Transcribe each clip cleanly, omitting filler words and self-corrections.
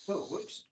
Oh, whoops.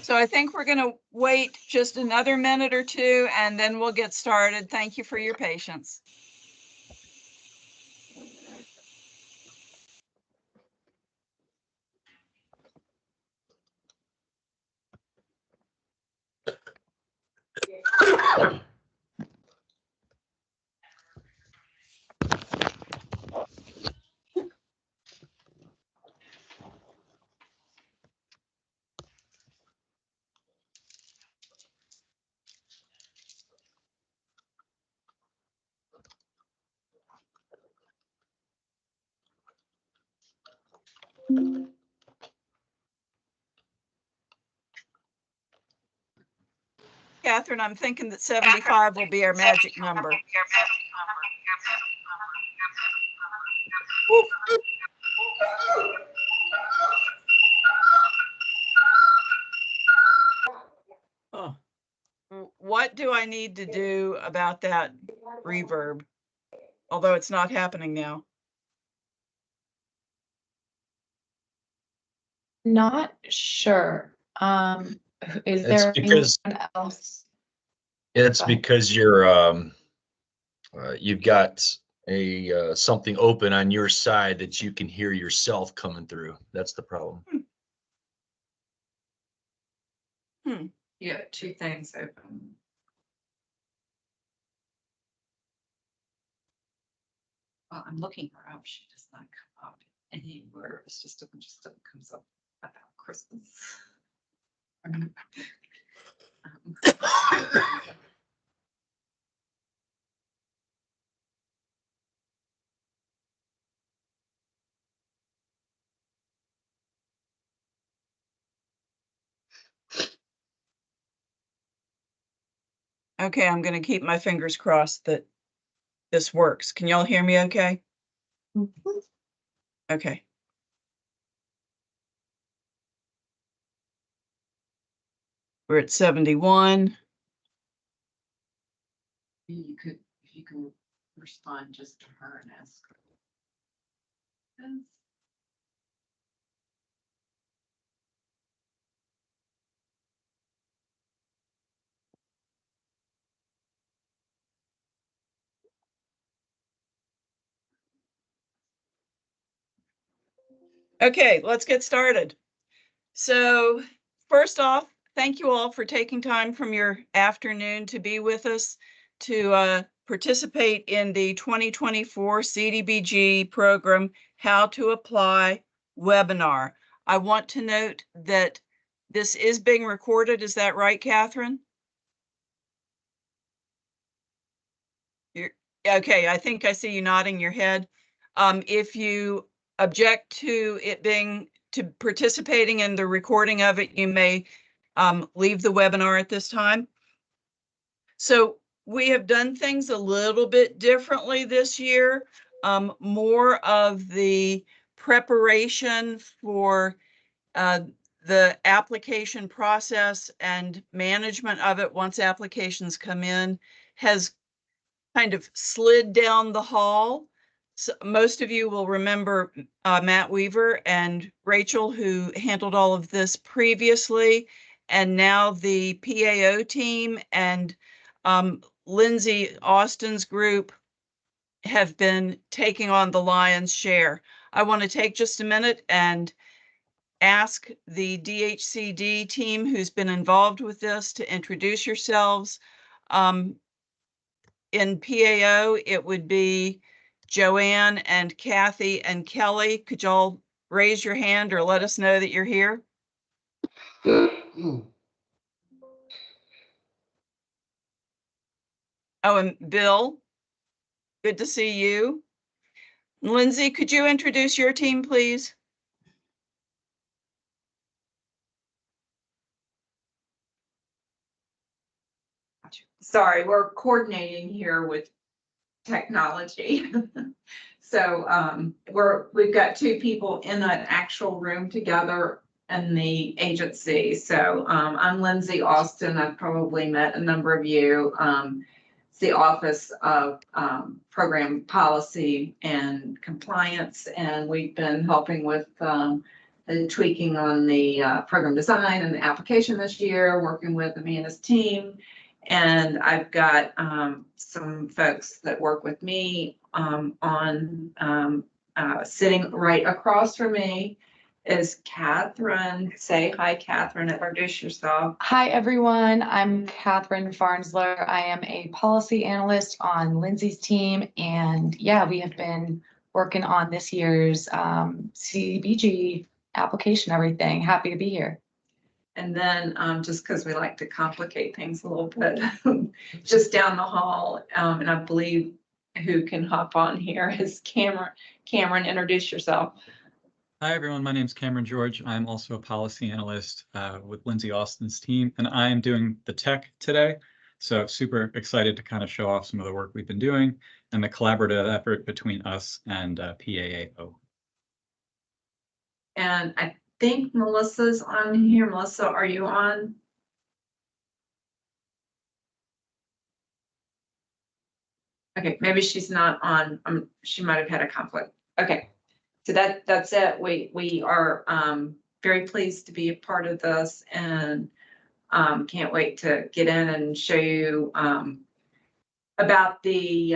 So I think we're going to wait just another minute or two, and then we'll get started. Thank you for your patience. Catherine, I'm thinking that 75 will be our magic number. Woo. Oh. What do I need to do about that reverb? Although it's not happening now. Not sure. Is It's there because- anyone else? It's Go ahead. because you've got something open on your side that you can hear yourself coming through. That's the problem. You have two things open. Well, I'm looking her up. She does not come up anywhere. It's just comes up about Christmas. Okay, I'm going to keep my fingers crossed that this works. Can y'all hear me okay? Mm-hmm. Okay. We're at 71. You could, if you can respond just to her and ask her. Okay, let's get started. So first off, thank you all for taking time from your afternoon to be with us to participate in the 2024 CDBG program, How to Apply webinar. I want to note that this is being recorded. Is that right, Catherine? Okay, I think I see you nodding your head. If you object to it to participating in the recording of it, you may leave the webinar at this time. So we have done things a little bit differently this year. More of the preparation for the application process and management of it once applications come in has kind of slid down the hall. So most of you will remember Matt Weaver and Rachel, who handled all of this previously, and now the PAO team and Lindsay Austin's group have been taking on the lion's share. I want to take just a minute and ask the DHCD team who's been involved with this to introduce yourselves. In PAO, it would be Joanne and Kathy and Kelly. Could y'all raise your hand or let us know that you're here? Oh, and Bill, good to see you. Lindsay, could you introduce your team, please? Sorry, we're coordinating here with technology. So we've got two people in an actual room together in the agency. So I'm Lindsay Austin. I've probably met a number of you. It's the Office of Program Policy and Compliance, and we've been helping with the tweaking on the program design and the application this year, working with Amanda's team. And I've got some folks that work with me sitting right across from me is Catherine. Say hi, Catherine, introduce yourself. Hi, everyone. I'm Catherine Farnsler. I am a policy analyst on Lindsay's team. And yeah, we have been working on this year's CDBG application, everything. Happy to be here. And then just because we like to complicate things a little bit, just down the hall, and I believe who can hop on here is Cameron. Cameron, introduce yourself. Hi, everyone. My name is Cameron George. I'm also a policy analyst with Lindsay Austin's team, and I am doing the tech today. So super excited to kind of show off some of the work we've been doing and the collaborative effort between us and PAAO. And I think Melissa's on here. Melissa, are you on? Okay, maybe she's not on. She might have had a conflict. Okay, so that's it. We are very pleased to be a part of this, and can't wait to get in and show you about the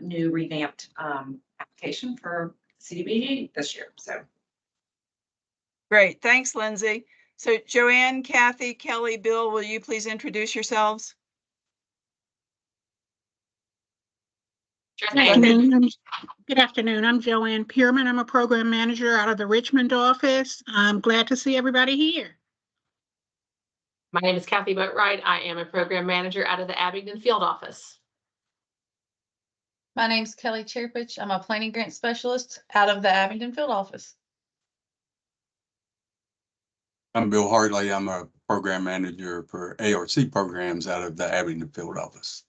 new revamped application for CDBG this year. So. Great, thanks, Lindsay. So Joanne, Kathy, Kelly, Bill, will you please introduce yourselves? Good afternoon. Good afternoon. I'm Joanne Pierman. I'm a program manager out of the Richmond office. I'm glad to see everybody here. My name is Kathy Boatwright. I am a program manager out of the Abingdon field office. My name's Kelly Cherpich. I'm a planning grant specialist out of the Abingdon field office. I'm Bill Hartley. I'm a program manager for ARC programs out of the Abingdon field office.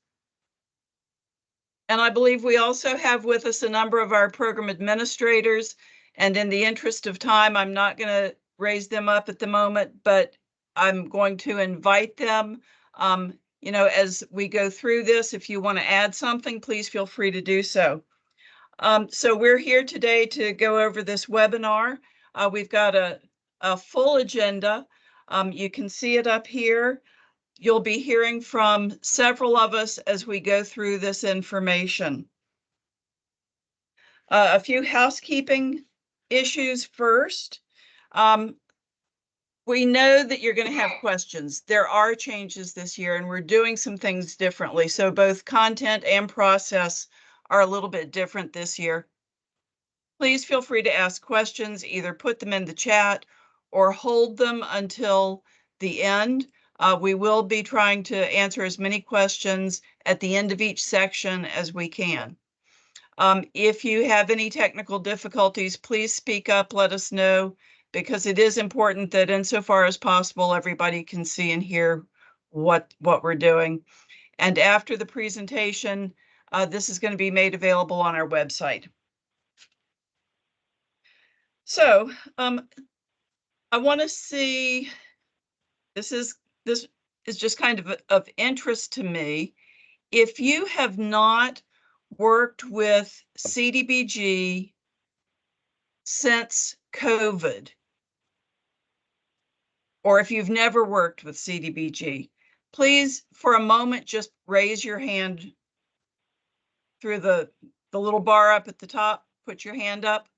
And I believe we also have with us a number of our program administrators. And in the interest of time, I'm not going to raise them up at the moment, but I'm going to invite them. You know, as we go through this, if you want to add something, please feel free to do so. So we're here today to go over this webinar. We've got a full agenda. You can see it up here. You'll be hearing from several of us as we go through this information. A few housekeeping issues first. We know that you're going to have questions. There are changes this year and we're doing some things differently. So both content and process are a little bit different this year. Please feel free to ask questions, either put them in the chat or hold them until the end. We will be trying to answer as many questions at the end of each section as we can. If you have any technical difficulties, please speak up, let us know, because it is important that insofar as possible, everybody can see and hear what we're doing. And after the presentation, this is going to be made available on our website. So I want to see, this is just kind of interest to me. If you have not worked with CDBG since COVID, or if you've never worked with CDBG, please, for a moment, just raise your hand through the little bar up at the top. Put your hand up.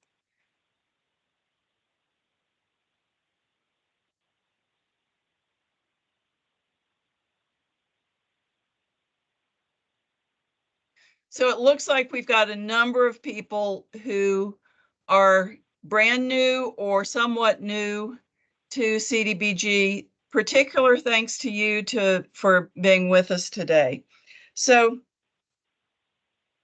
So it looks like we've got a number of people who are brand new or somewhat new to CDBG. Particular thanks to you for being with us today. So,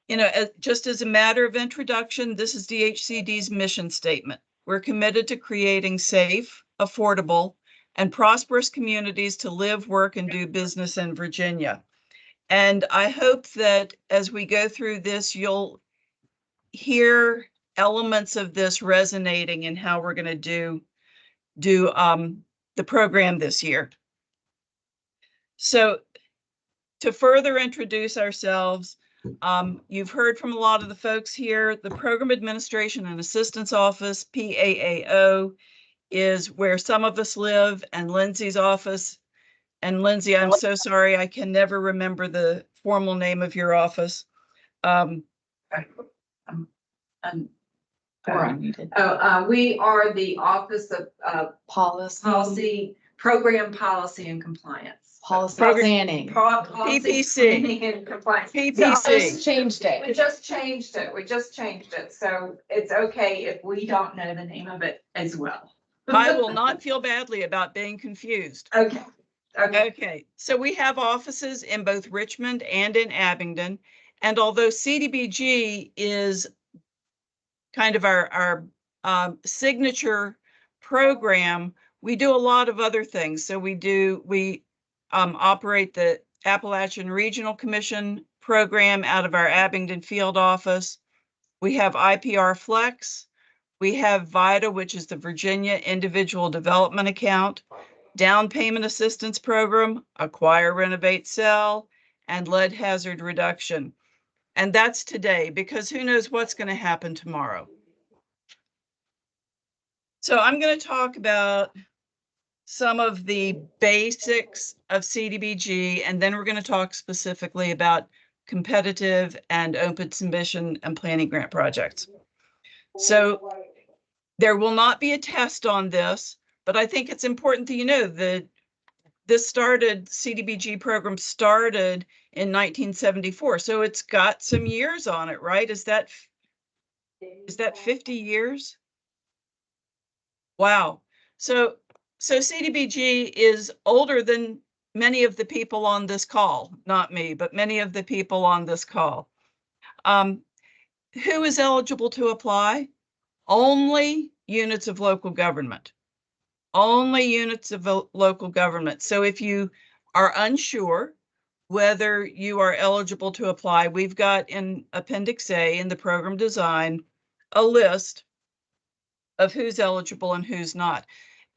you know, just as a matter of introduction, this is DHCD's mission statement. We're committed to creating safe, affordable, and prosperous communities to live, work, and do business in Virginia. And I hope that as we go through this, you'll hear elements of this resonating in how we're going to do the program this year. So to further introduce ourselves, you've heard from a lot of the folks here. The Program Administration and Assistance Office, PAAO, is where some of us live, and Lindsay's office. And Lindsay, I'm so sorry, I can never remember the formal name of your office. We are the Office of Policy, Program Policy and Compliance. policy Program- planning. Policy PPC. Planning and Compliance. PPC. Changed We just changed it. We just changed it. So it's okay if we don't know the name of it as well. I will not feel badly about being confused. Okay. Okay. Okay, so we have offices in both Richmond and in Abingdon. And although CDBG is kind of our signature program, we do a lot of other things. So we operate the Appalachian Regional Commission program out of our Abingdon field office. We have IPR Flex. We have VITA, which is the Virginia Individual Development Account, Down Payment Assistance Program, Acquire, Renovate, Sell, and Lead Hazard Reduction. And that's today, because who knows what's going to happen tomorrow. So I'm going to talk about some of the basics of CDBG, and then we're going to talk specifically about competitive and open submission and planning grant projects. So there will not be a test on this, but I think it's important that you know that this CDBG program started in 1974. So it's got some years on it, right? Is that 50 years? Wow. So CDBG is older than many of the people on this call, not me, but many of the people on this call. Who is eligible to apply? Only units of local government. Only units of local government. So if you are unsure whether you are eligible to apply, we've got in Appendix A in the program design a list of who's eligible and who's not.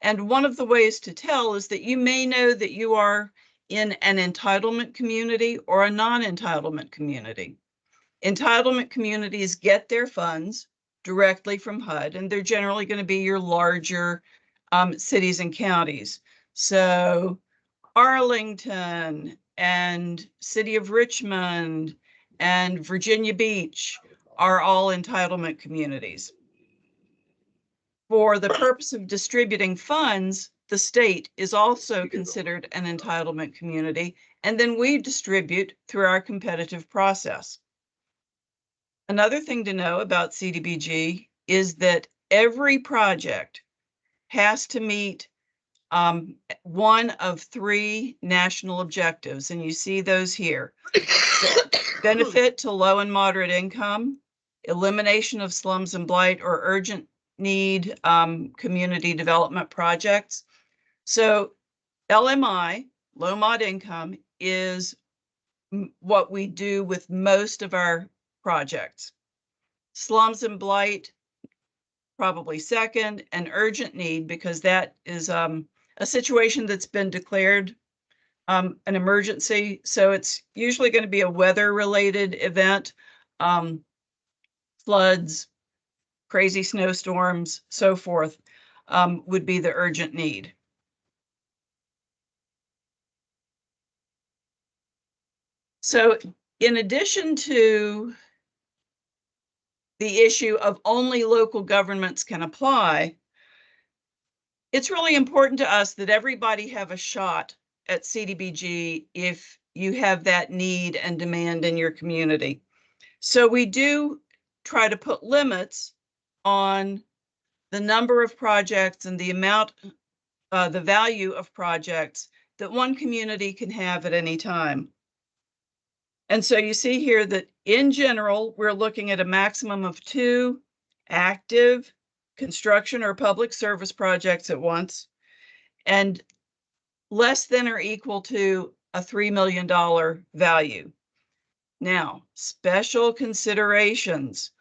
And one of the ways to tell is that you may know that you are in an entitlement community or a non-entitlement community. Entitlement communities get their funds directly from HUD, and they're generally going to be your larger cities and counties. So Arlington and City of Richmond and Virginia Beach are all entitlement communities. For the purpose of distributing funds, the state is also considered an entitlement community, and then we distribute through our competitive process. Another thing to know about CDBG is that every project has to meet one of 3 national objectives, and you see those here. Benefit to low and moderate income, elimination of slums and blight, or urgent need community development projects. So LMI, low mod income, is what we do with most of our projects. Slums and blight, probably second, and urgent need, because that is a situation that's been declared an emergency. So it's usually going to be a weather-related event, floods, crazy snowstorms, so forth, would be the urgent need. So in addition to the issue of only local governments can apply, it's really important to us that everybody have a shot at CDBG if you have that need and demand in your community. So we do try to put limits on the number of projects and the amount, the value of projects that one community can have at any time. And so you see here that in general, we're looking at a maximum of 2 active construction or public service projects at once, and less than or equal to a $3 million value. Now, special considerations.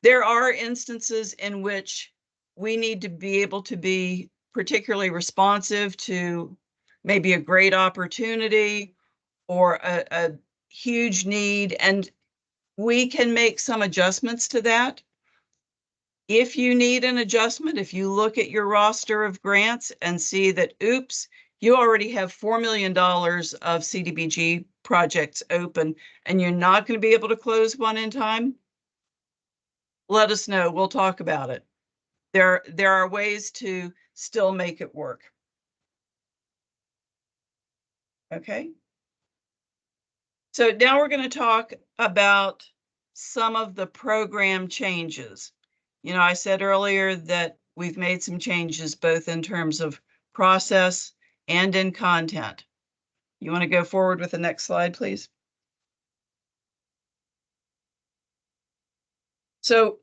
There are instances in which we need to be able to be particularly responsive to maybe a great opportunity or a huge need, and we can make some adjustments to that. If you need an adjustment, if you look at your roster of grants and see that, oops, you already have $4 million of CDBG projects open and you're not going to be able to close one in time, let us know. We'll talk about it. There are ways to still make it work. Okay. So now we're going to talk about some of the program changes. You know, I said earlier that we've made some changes both in terms of process and in content. You want to go forward with the next slide, please? So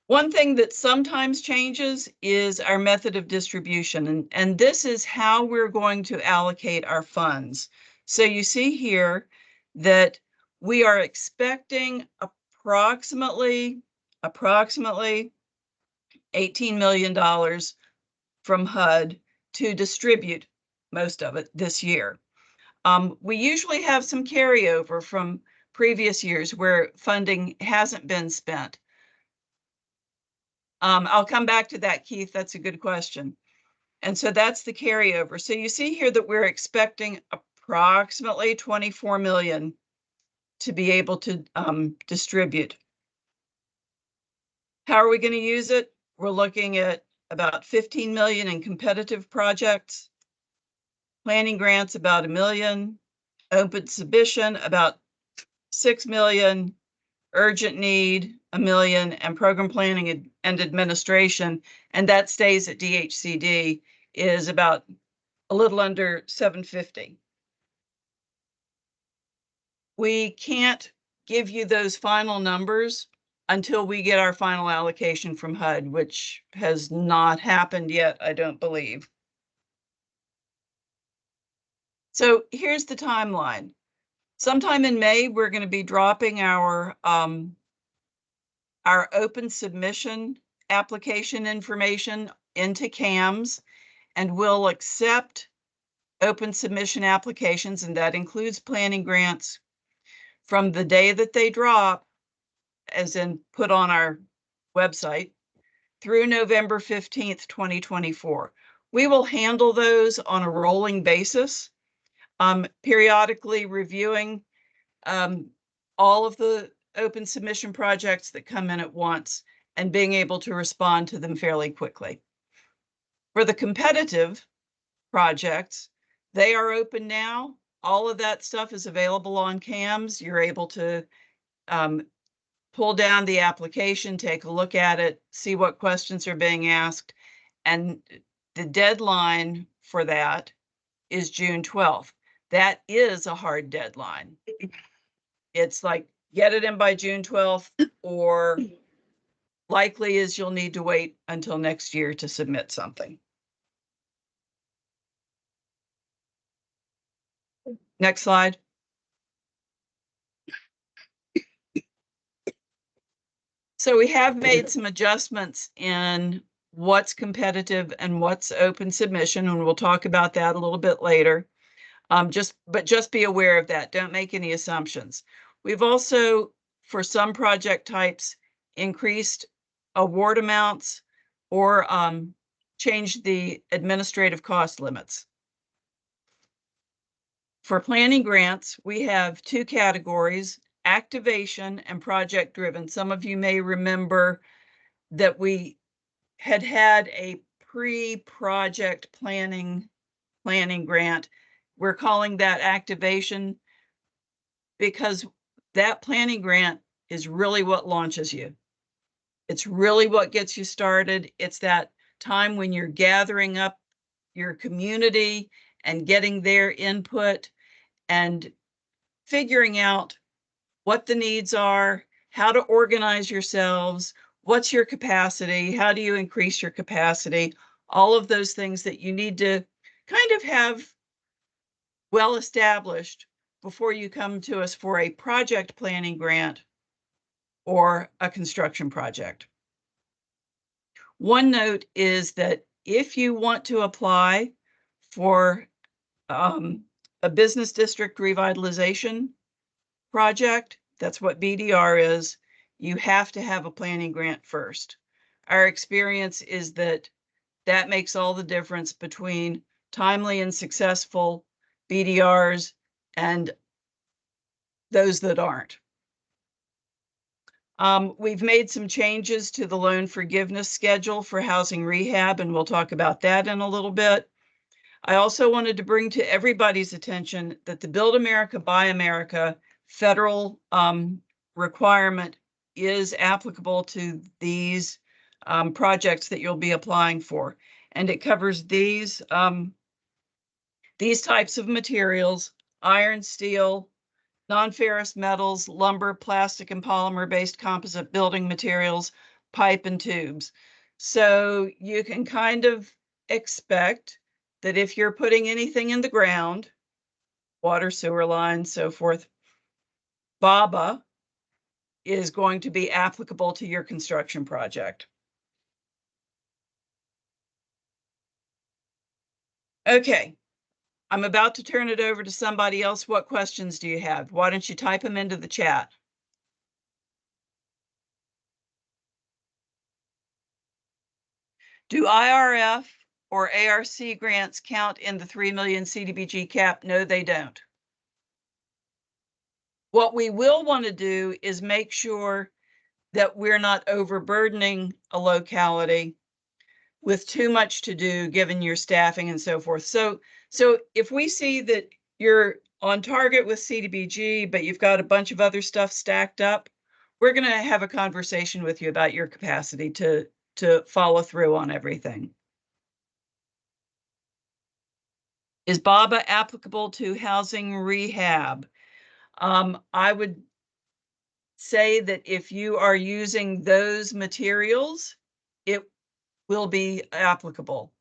one thing that sometimes changes is our method of distribution, and this is how we're going to allocate our funds. So you see here that we are expecting approximately $18 million from HUD to distribute most of it this year. We usually have some carryover from previous years where funding hasn't been spent. I'll come back to that, Keith. That's a good question. And so that's the carryover. So you see here that we're expecting approximately 24 million to be able to distribute. How are we going to use it? We're looking at about 15 million in competitive projects, planning grants about 1 million, open submission about 6 million, urgent need 1 million, and program planning and administration, and that stays at DHCD, is about a little under 750. We can't give you those final numbers until we get our final allocation from HUD, which has not happened yet, I don't believe. So here's the timeline. Sometime in May, we're going to be dropping our open submission application information into CAMS, and we'll accept open submission applications, and that includes planning grants, from the day that they drop, as in put on our website, through November 15th, 2024. We will handle those on a rolling basis, periodically reviewing all of the open submission projects that come in at once and being able to respond to them fairly quickly. For the competitive projects, they are open now. All of that stuff is available on CAMS. You're able to pull down the application, take a look at it, see what questions are being asked. And the deadline for that is June 12th. That is a hard deadline. It's like, get it in by June 12th, or likely is you'll need to wait until next year to submit something. Next slide. So we have made some adjustments in what's competitive and what's open submission, and we'll talk about that a little bit later. But just be aware of that. Don't make any assumptions. We've also, for some project types, increased award amounts or changed the administrative cost limits. For planning grants, we have two categories, activation and project driven. Some of you may remember that we had a pre-project planning grant. We're calling that activation because that planning grant is really what launches you. It's really what gets you started. It's that time when you're gathering up your community and getting their input and figuring out what the needs are, how to organize yourselves, what's your capacity, how do you increase your capacity, all of those things that you need to kind of have well established before you come to us for a project planning grant or a construction project. One note is that if you want to apply for a business district revitalization project, that's what BDR is, you have to have a planning grant first. Our experience is that that makes all the difference between timely and successful BDRs and those that aren't. We've made some changes to the loan forgiveness schedule for housing rehab, and we'll talk about that in a little bit. I also wanted to bring to everybody's attention that the Build America, Buy America federal requirement is applicable to these projects that you'll be applying for. And it covers these types of materials: iron, steel, non-ferrous metals, lumber, plastic, and polymer-based composite building materials, pipe, and tubes. So you can kind of expect that if you're putting anything in the ground, water, sewer lines, so forth, BABA is going to be applicable to your construction project. Okay, I'm about to turn it over to somebody else. What questions do you have? Why don't you type them into the chat? Do IRF or ARC grants count in the 3 million CDBG cap? No, they don't. What we will want to do is make sure that we're not overburdening a locality with too much to do given your staffing and so forth. So if we see that you're on target with CDBG, but you've got a bunch of other stuff stacked up, we're going to have a conversation with you about your capacity to follow through on everything. Is BABA applicable to housing rehab? I would say that if you are using those materials, it will be applicable.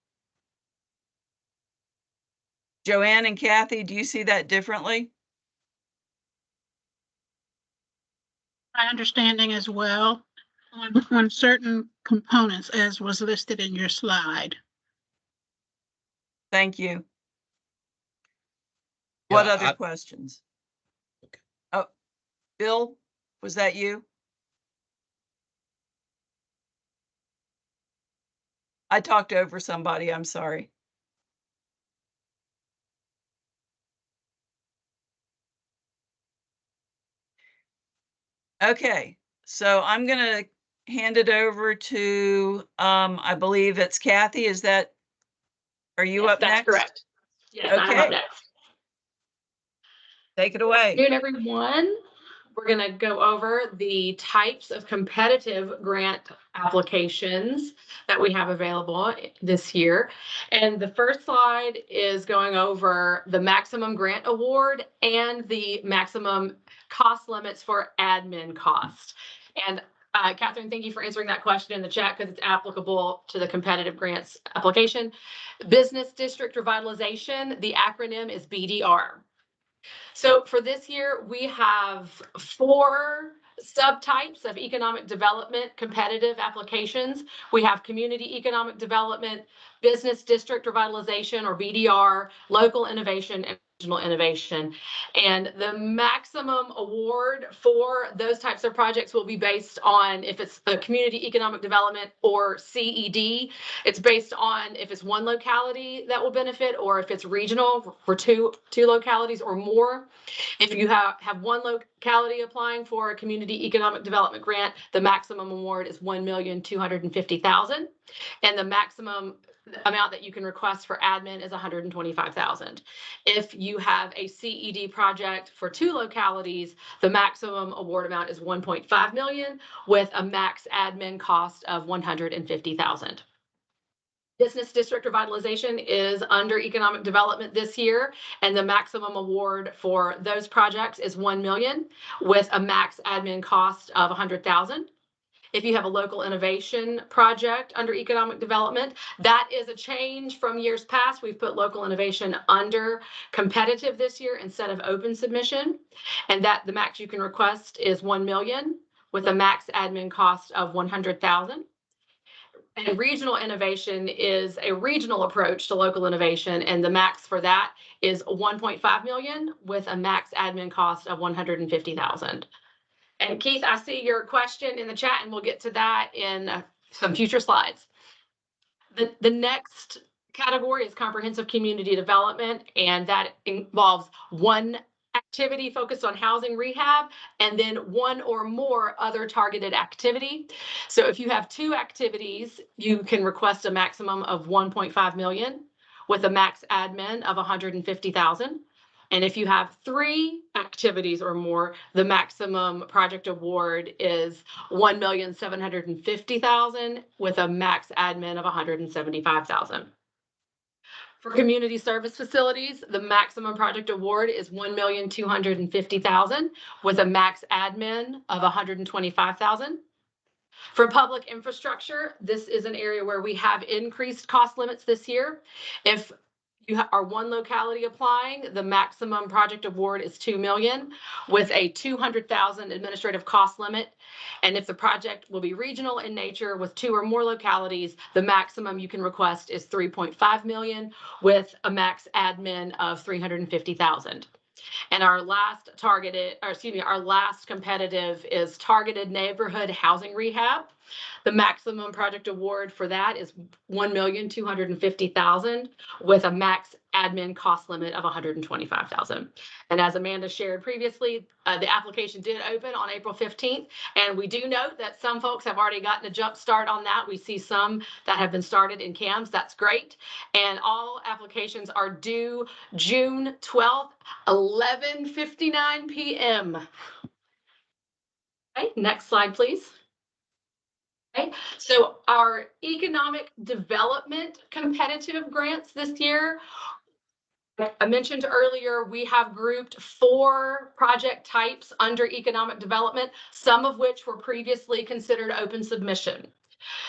Joanne and Kathy, do you see that differently? My understanding as well on certain components as was listed in your slide. Thank you. What Yeah, other questions? Okay. Oh, Bill, was that you? I talked over somebody, I'm sorry. Okay, so I'm gonna hand it over to, I believe it's Kathy. Is that, are you Yes, up next? that's correct. Yes, I'm Okay. up next. Take it Good away. afternoon, everyone. We're going to go over the types of competitive grant applications that we have available this year. And the first slide is going over the maximum grant award and the maximum cost limits for admin costs. And Catherine, thank you for answering that question in the chat because it's applicable to the competitive grants application. Business District Revitalization, the acronym is BDR. So for this year, we have 4 subtypes of economic development competitive applications. We have community economic development, business district revitalization or BDR, local innovation, and regional innovation. And the maximum award for those types of projects will be based on if it's a community economic development or CED. It's based on if it's one locality that will benefit or if it's regional for two localities or more. If you have one locality applying for a community economic development grant, the maximum award is $1,250,000, and the maximum amount that you can request for admin is $125,000. If you have a CED project for two localities, the maximum award amount is $1.5 million with a max admin cost of $150,000. Business district revitalization is under economic development this year, and the maximum award for those projects is $1 million with a max admin cost of $100,000. If you have a local innovation project under economic development, that is a change from years past. We've put local innovation under competitive this year instead of open submission, and that the max you can request is $1 million with a max admin cost of $100,000. And regional innovation is a regional approach to local innovation, and the max for that is $1.5 million with a max admin cost of $150,000. And Keith, I see your question in the chat, and we'll get to that in some future slides. The next category is comprehensive community development, and that involves one activity focused on housing rehab and then one or more other targeted activity. So if you have two activities, you can request a maximum of $1.5 million with a max admin of $150,000. And if you have three activities or more, the maximum project award is $1,750,000 with a max admin of $175,000. For community service facilities, the maximum project award is $1,250,000 with a max admin of $125,000. For public infrastructure, this is an area where we have increased cost limits this year. If you are one locality applying, the maximum project award is $2 million with a $200,000 administrative cost limit. And if the project will be regional in nature with two or more localities, the maximum you can request is $3.5 million with a max admin of $350,000. And our last competitive is targeted neighborhood housing rehab. The maximum project award for that is $1,250,000 with a max admin cost limit of $125,000. And as Amanda shared previously, the application did open on April 15th. And we do note that some folks have already gotten a jump start on that. We see some that have been started in CAMS. That's great. And all applications are due June 12th, 11:59 p.m. Okay, next slide, please. Okay, so our economic development competitive grants this year, I mentioned earlier, we have grouped 4 project types under economic development, some of which were previously considered open submission.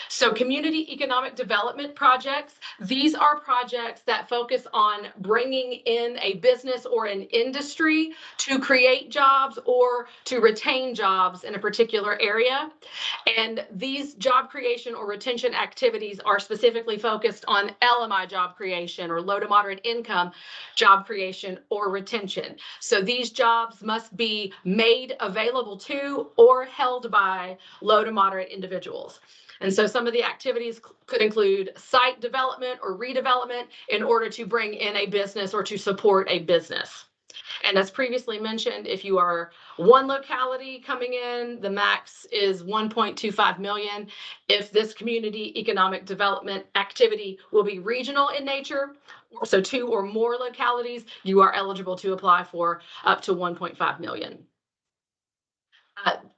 So community economic development projects, these are projects that focus on bringing in a business or an industry to create jobs or to retain jobs in a particular area. And these job creation or retention activities are specifically focused on LMI job creation or low to moderate income job creation or retention. So these jobs must be made available to or held by low to moderate individuals. And so some of the activities could include site development or redevelopment in order to bring in a business or to support a business. And as previously mentioned, if you are one locality coming in, the max is $1.25 million. If this community economic development activity will be regional in nature, so 2 or more localities, you are eligible to apply for up to $1.5 million.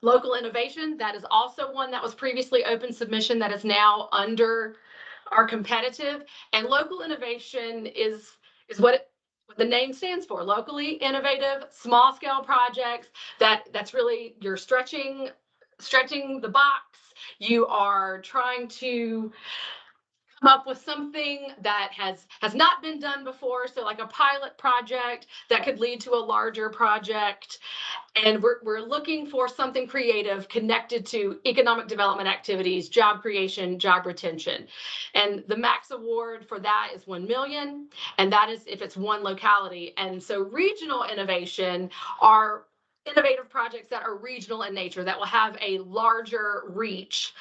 Local innovation, that is also one that was previously open submission that is now under our competitive. And local innovation is what the name stands for, locally innovative, small scale projects. That's really, you're stretching the box. You are trying to come up with something that has not been done before. So like a pilot project that could lead to a larger project. And we're looking for something creative connected to economic development activities, job creation, job retention. And the max award for that is 1 million. And that is if it's one locality. And so regional innovation are innovative projects that are regional in nature that will have a larger reach.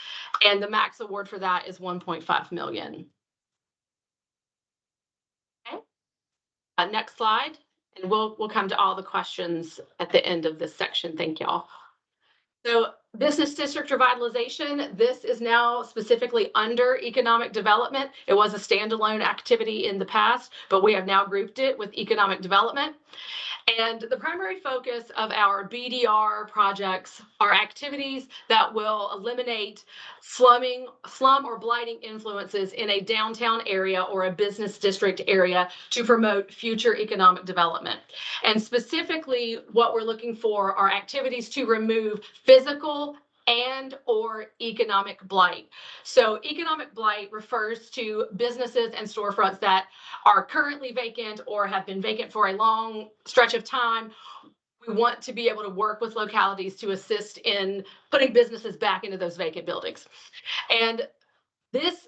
And the max award for that is 1.5 million. Okay. Next slide. And we'll come to all the questions at the end of this section. Thank y'all. So business district revitalization, this is now specifically under economic development. It was a standalone activity in the past, but we have now grouped it with economic development. And the primary focus of our BDR projects are activities that will eliminate slum or blighting influences in a downtown area or a business district area to promote future economic development. And specifically, what we're looking for are activities to remove physical and or economic blight. So economic blight refers to businesses and storefronts that are currently vacant or have been vacant for a long stretch of time. We want to be able to work with localities to assist in putting businesses back into those vacant buildings. And this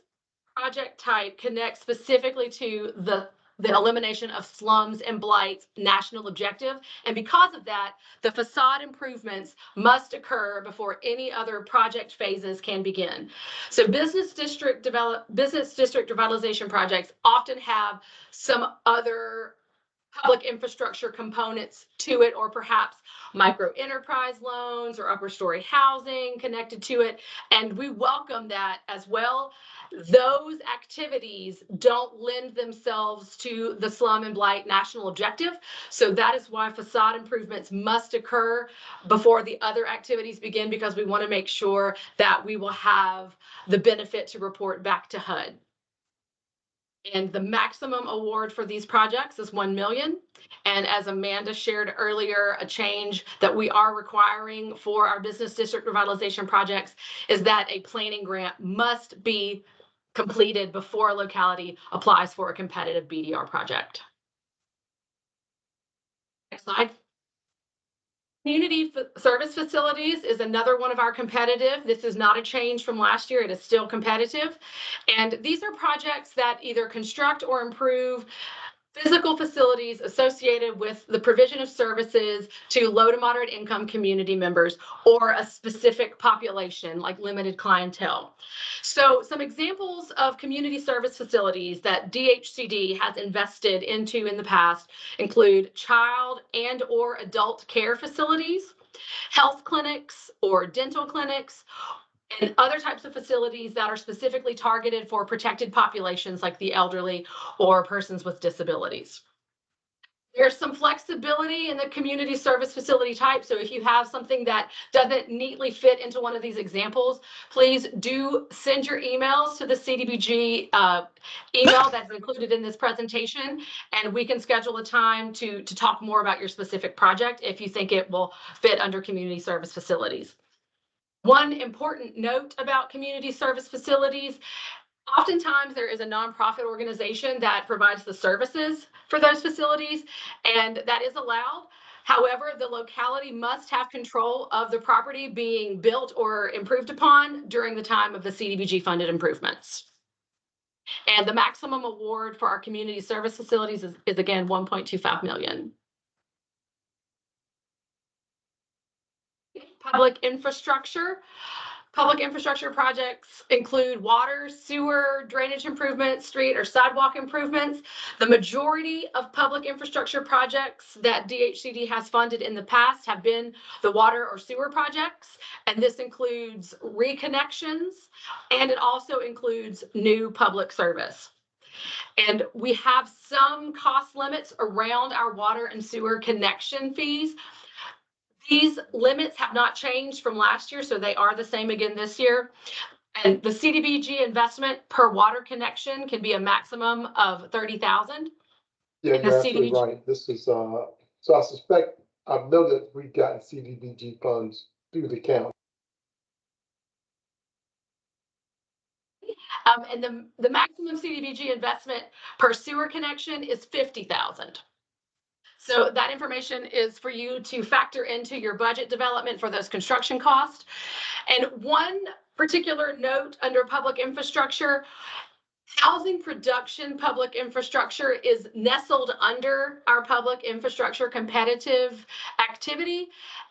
project type connects specifically to the elimination of slums and blights national objective. And because of that, the facade improvements must occur before any other project phases can begin. So business district revitalization projects often have some other public infrastructure components to it, or perhaps micro enterprise loans or upper story housing connected to it. And we welcome that as well. Those activities don't lend themselves to the slum and blight national objective. So that is why facade improvements must occur before the other activities begin, because we want to make sure that we will have the benefit to report back to HUD. And the maximum award for these projects is 1 million. And as Amanda shared earlier, a change that we are requiring for our business district revitalization projects is that a planning grant must be completed before a locality applies for a competitive BDR project. Next slide. Community service facilities is another one of our competitive. This is not a change from last year. It is still competitive. And these are projects that either construct or improve physical facilities associated with the provision of services to low to moderate income community members or a specific population like limited clientele. So some examples of community service facilities that DHCD has invested into in the past include child and or adult care facilities, health clinics or dental clinics, and other types of facilities that are specifically targeted for protected populations like the elderly or persons with disabilities. There's some flexibility in the community service facility type. So if you have something that doesn't neatly fit into one of these examples, please do send your emails to the CDBG email that's included in this presentation, and we can schedule a time to talk more about your specific project if you think it will fit under community service facilities. One important note about community service facilities, oftentimes there is a nonprofit organization that provides the services for those facilities, and that is allowed. However, the locality must have control of the property being built or improved upon during the time of the CDBG funded improvements. And the maximum award for our community service facilities is again 1.25 million. Public infrastructure. Public infrastructure projects include water, sewer, drainage improvements, street or sidewalk improvements. The majority of public infrastructure projects that DHCD has funded in the past have been the water or sewer projects. And this includes reconnections, and it also includes new public service. And we have some cost limits around our water and sewer connection fees. These limits have not changed from last year, so they are the same again this year. And the CDBG investment per water connection can be a maximum of 30,000. Yeah, And the you're absolutely CDBG right. This is, so I suspect, I know that we've gotten CDBG funds through the county. And the maximum CDBG investment per sewer connection is 50,000. So that information is for you to factor into your budget development for those construction costs. And one particular note under public infrastructure, housing production public infrastructure is nestled under our public infrastructure competitive activity.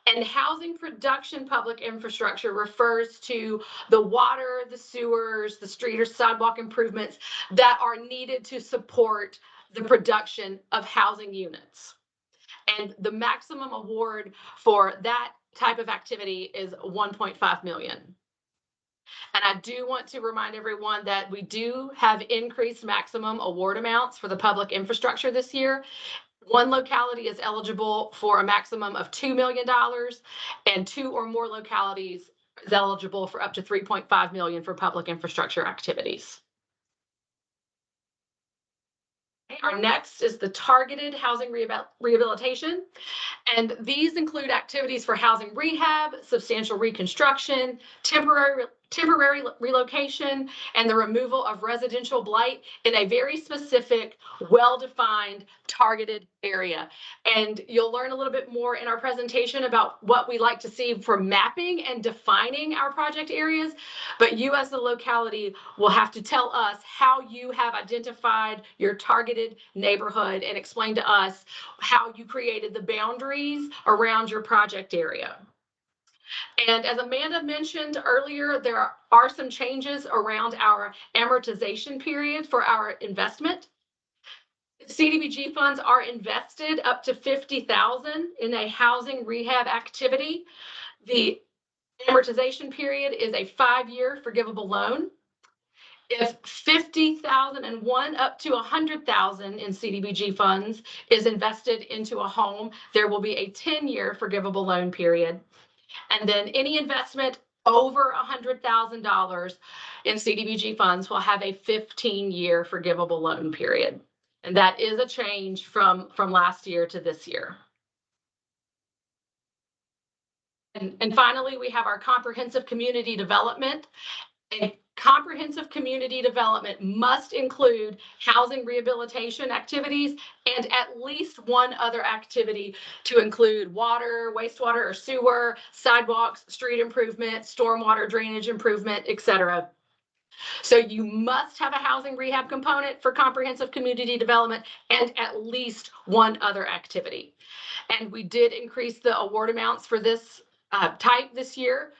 And housing production public infrastructure refers to the water, the sewers, the street or sidewalk improvements that are needed to support the production of housing units. And the maximum award for that type of activity is 1.5 million. And I do want to remind everyone that we do have increased maximum award amounts for the public infrastructure this year. One locality is eligible for a maximum of $2 million, and 2 or more localities is eligible for up to 3.5 million for public infrastructure activities. Our next is the targeted housing rehabilitation. And these include activities for housing rehab, substantial reconstruction, temporary relocation, and the removal of residential blight in a very specific, well-defined, targeted area. And you'll learn a little bit more in our presentation about what we like to see for mapping and defining our project areas. But you as the locality will have to tell us how you have identified your targeted neighborhood and explain to us how you created the boundaries around your project area. And as Amanda mentioned earlier, there are some changes around our amortization period for our investment. CDBG funds are invested up to 50,000 in a housing rehab activity. The amortization period is a 5-year forgivable loan. If 50,001 up to 100,000 in CDBG funds is invested into a home, there will be a 10-year forgivable loan period. And then any investment over $100,000 in CDBG funds will have a 15-year forgivable loan period. And that is a change from last year to this year. And finally, we have our comprehensive community development. And comprehensive community development must include housing rehabilitation activities and at least one other activity to include water, wastewater or sewer, sidewalks, street improvement, stormwater drainage improvement, etc. So you must have a housing rehab component for comprehensive community development and at least one other activity. And we did increase the award amounts for this type this year.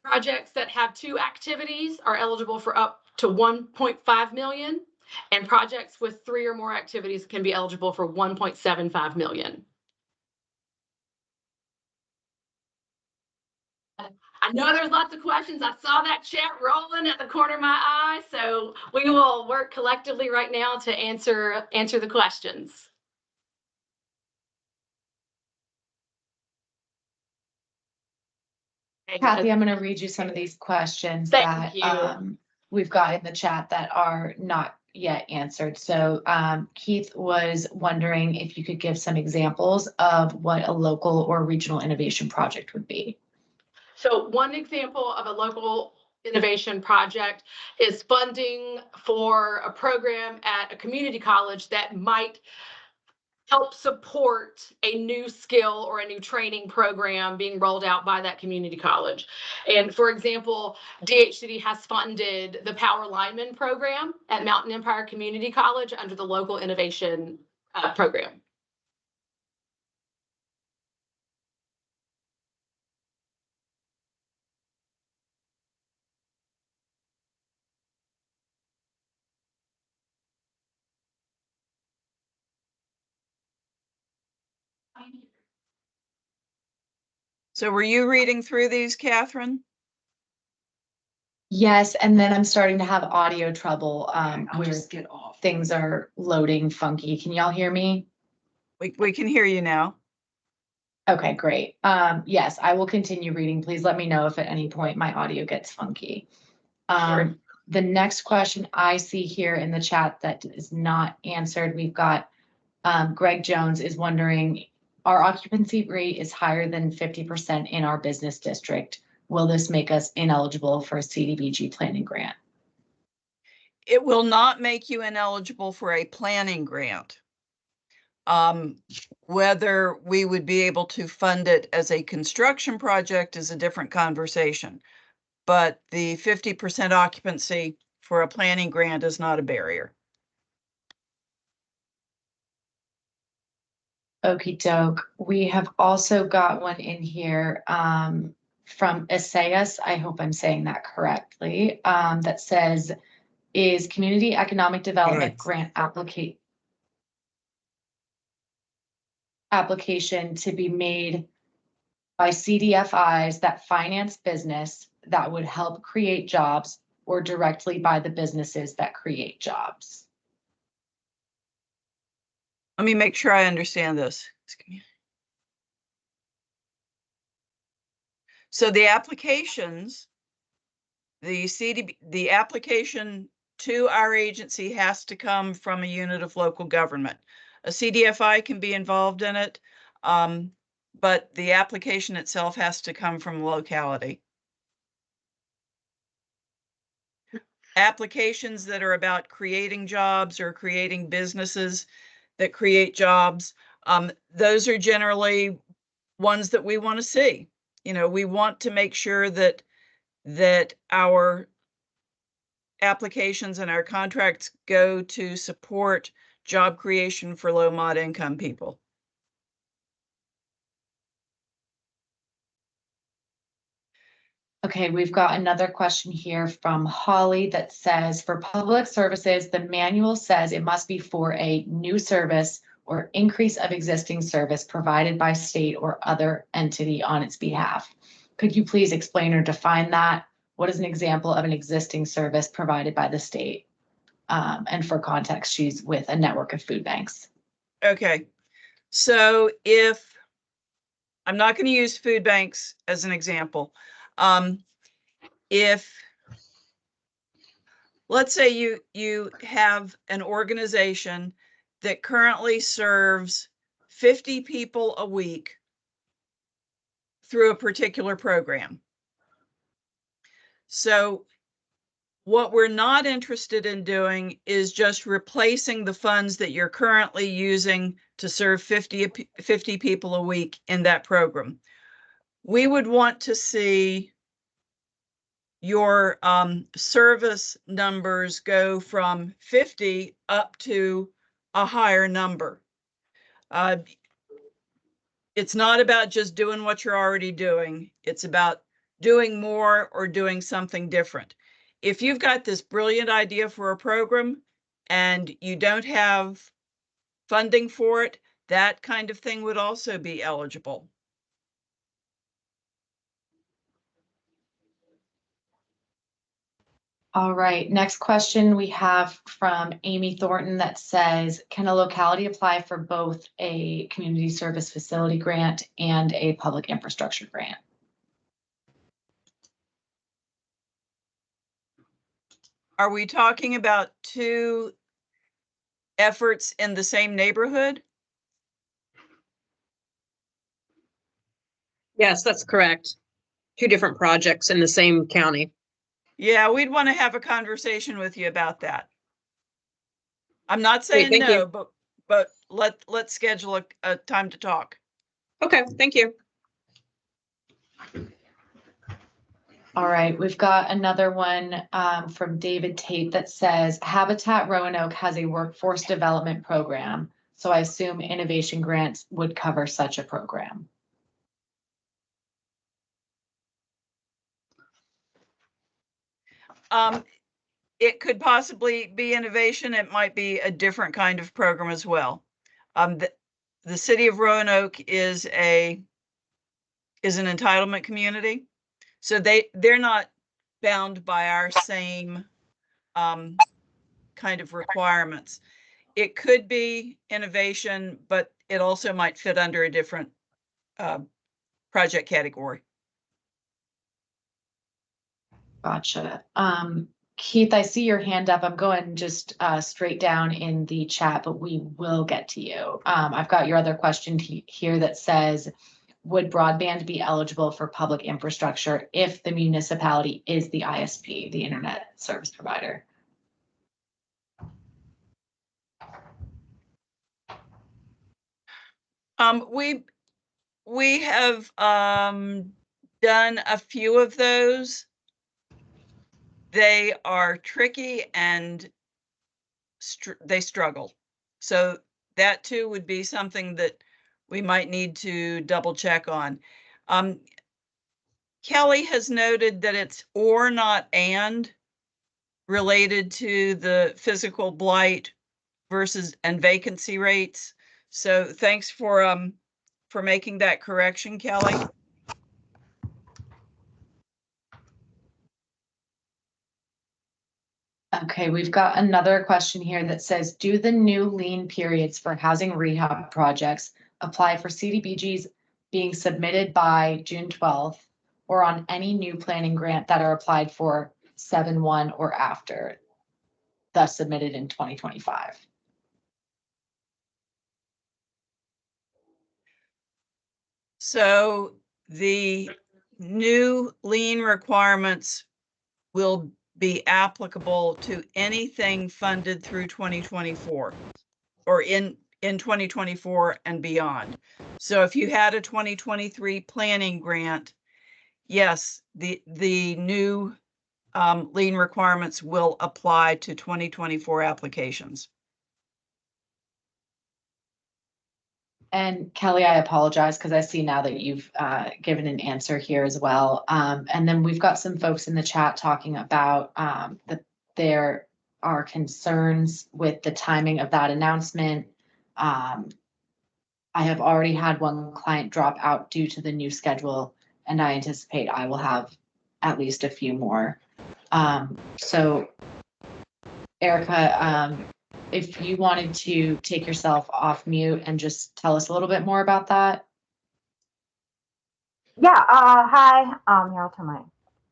Projects that have 2 activities are eligible for up to 1.5 million, and projects with 3 or more activities can be eligible for 1.75 million. I know there's lots of questions. I saw that chat rolling at the corner of my eye, so we will work collectively right now to answer the questions. Kathy, I'm going to read you some of these questions Thank that you. We've got in the chat that are not yet answered. So Keith was wondering if you could give some examples of what a local or regional innovation project would be. So one example of a local innovation project is funding for a program at a community college that might help support a new skill or a new training program being rolled out by that community college. And for example, DHCD has funded the Power Lineman program at Mountain Empire Community College under the local innovation program. So were you reading through these, Catherine? Yes, and then I'm starting to have audio trouble I'll where just get off. things are loading funky. Can y'all hear me? We can hear you now. Okay, great. Yes, I will continue reading. Please let me know if at any point my audio gets funky. Sure. The next question I see here in the chat that is not answered, we've got Greg Jones is wondering, our occupancy rate is higher than 50% in our business district. Will this make us ineligible for a CDBG planning grant? It will not make you ineligible for a planning grant. Whether we would be able to fund it as a construction project is a different conversation. But the 50% occupancy for a planning grant is not a barrier. Okey doke. We have also got one in here from Esaias. I hope I'm saying that correctly. That says, is community economic development Right. grant application to be made by CDFIs that finance business that would help create jobs or directly by the businesses that create jobs? Let me make sure I understand this. So the applications, the application to our agency has to come from a unit of local government. A CDFI can be involved in it, but the application itself has to come from locality. Applications that are about creating jobs or creating businesses that create jobs, those are generally ones that we want to see. You know, we want to make sure that our applications and our contracts go to support job creation for low mod income people. Okay, we've got another question here from Holly that says, for public services, the manual says it must be for a new service or increase of existing service provided by state or other entity on its behalf. Could you please explain or define that? What is an example of an existing service provided by the state? And for context, she's with a network of food banks. Okay, so if I'm not going to use food banks as an example. If let's say you have an organization that currently serves 50 people a week through a particular program. So what we're not interested in doing is just replacing the funds that you're currently using to serve 50 people a week in that program. We would want to see your service numbers go from 50 up to a higher number. It's not about just doing what you're already doing. It's about doing more or doing something different. If you've got this brilliant idea for a program and you don't have funding for it, that kind of thing would also be eligible. All right, next question we have from Amy Thornton that says, can a locality apply for both a community service facility grant and a public infrastructure grant? Are we talking about two efforts in the same neighborhood? Yes, that's correct. Two different projects in the same county. Yeah, we'd want to have a conversation with you about that. I'm not saying thank no, you. but let's schedule a time to talk. Okay, thank you. All right, we've got another one from David Tate that says, Habitat Roanoke has a workforce development program, so I assume innovation grants would cover such a program. It could possibly be innovation. It might be a different kind of program as well. The city of Roanoke is an entitlement community, so they're not bound by our same kind of requirements. It could be innovation, but it also might fit under a different project category. Gotcha. Keith, I see your hand up. I'm going just straight down in the chat, but we will get to you. I've got your other question here that says, would broadband be eligible for public infrastructure if the municipality is the ISP, the internet service provider? We have done a few of those. They are tricky and they struggle. So that too would be something that we might need to double check on. Kelly has noted that it's or not and related to the physical blight versus and vacancy rates. So thanks for making that correction, Kelly. Okay, we've got another question here that says, do the new lien periods for housing rehab projects apply for CDBGs being submitted by June 12th or on any new planning grant that are applied for 7/1 or after, thus submitted in 2025? So the new lien requirements will be applicable to anything funded through 2024 or in 2024 and beyond. So if you had a 2023 planning grant, yes, the new lien requirements will apply to 2024 applications. And Kelly, I apologize because I see now that you've given an answer here as well. And then we've got some folks in the chat talking about that there are concerns with the timing of that announcement. I have already had one client drop out due to the new schedule, and I anticipate I will have at least a few more. So Erica, if you wanted to take yourself off mute and just tell us a little bit more about that. Yeah, hi. Here, I'll turn my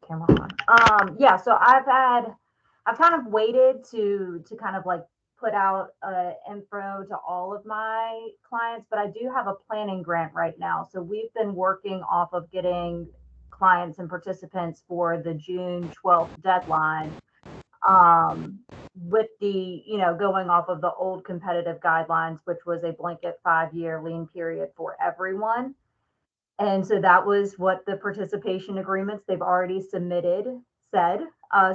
camera on. Yeah, so I've kind of waited to kind of like put out info to all of my clients, but I do have a planning grant right now. So we've been working off of getting clients and participants for the June 12th deadline. With the, going off of the old competitive guidelines, which was a blanket 5-year lien period for everyone. And so that was what the participation agreements they've already submitted said.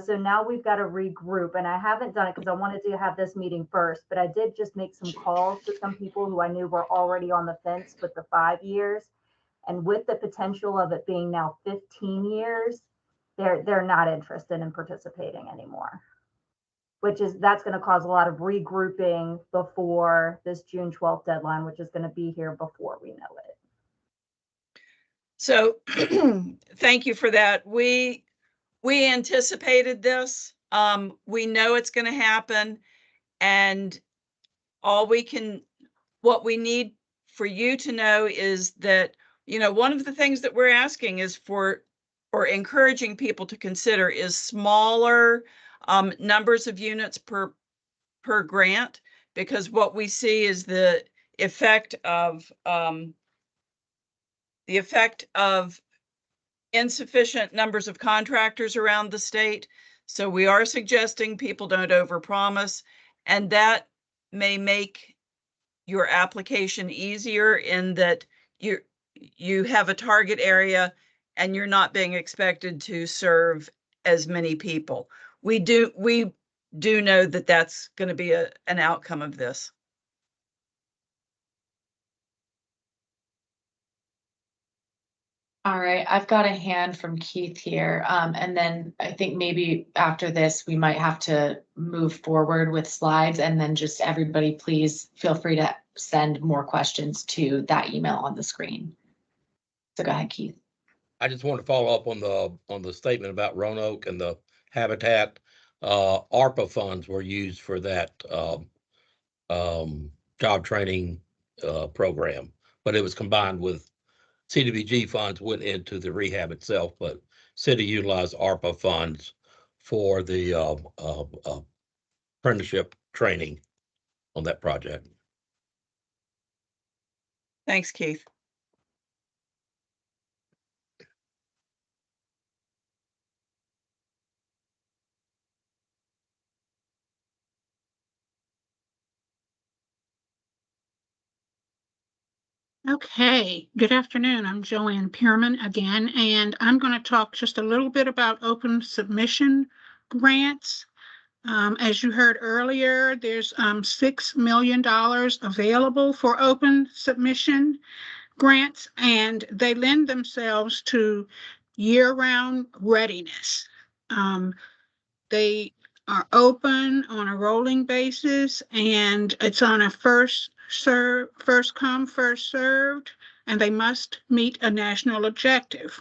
So now we've got to regroup, and I haven't done it because I wanted to have this meeting first, but I did just make some calls to some people who I knew were already on the fence with the 5 years. And with the potential of it being now 15 years, they're not interested in participating anymore. That's going to cause a lot of regrouping before this June 12th deadline, which is going to be here before we know it. So thank you for that. We anticipated this. We know it's going to happen, and what we need for you to know is that, one of the things that we're asking is or encouraging people to consider is smaller numbers of units per grant, because what we see is the effect of insufficient numbers of contractors around the state. So we are suggesting people don't overpromise, and that may make your application easier in that you have a target area and you're not being expected to serve as many people. We do know that that's going to be an outcome of this. All right, I've got a hand from Keith here. And then I think maybe after this, we might have to move forward with slides, and then just everybody, please feel free to send more questions to that email on the screen. So go ahead, Keith. I just want to follow up on the statement about Roanoke and the habitat. ARPA funds were used for that job training program, but it was combined with CDBG funds went into the rehab itself, but city utilized ARPA funds for the apprenticeship training on that project. Thanks, Keith. Okay, good afternoon. I'm Joanne Pearman again, and I'm going to talk just a little bit about open submission grants. As you heard earlier, there's $6 million available for open submission grants, and they lend themselves to year-round readiness. They are open on a rolling basis, and it's on a first come, first served, and they must meet a national objective.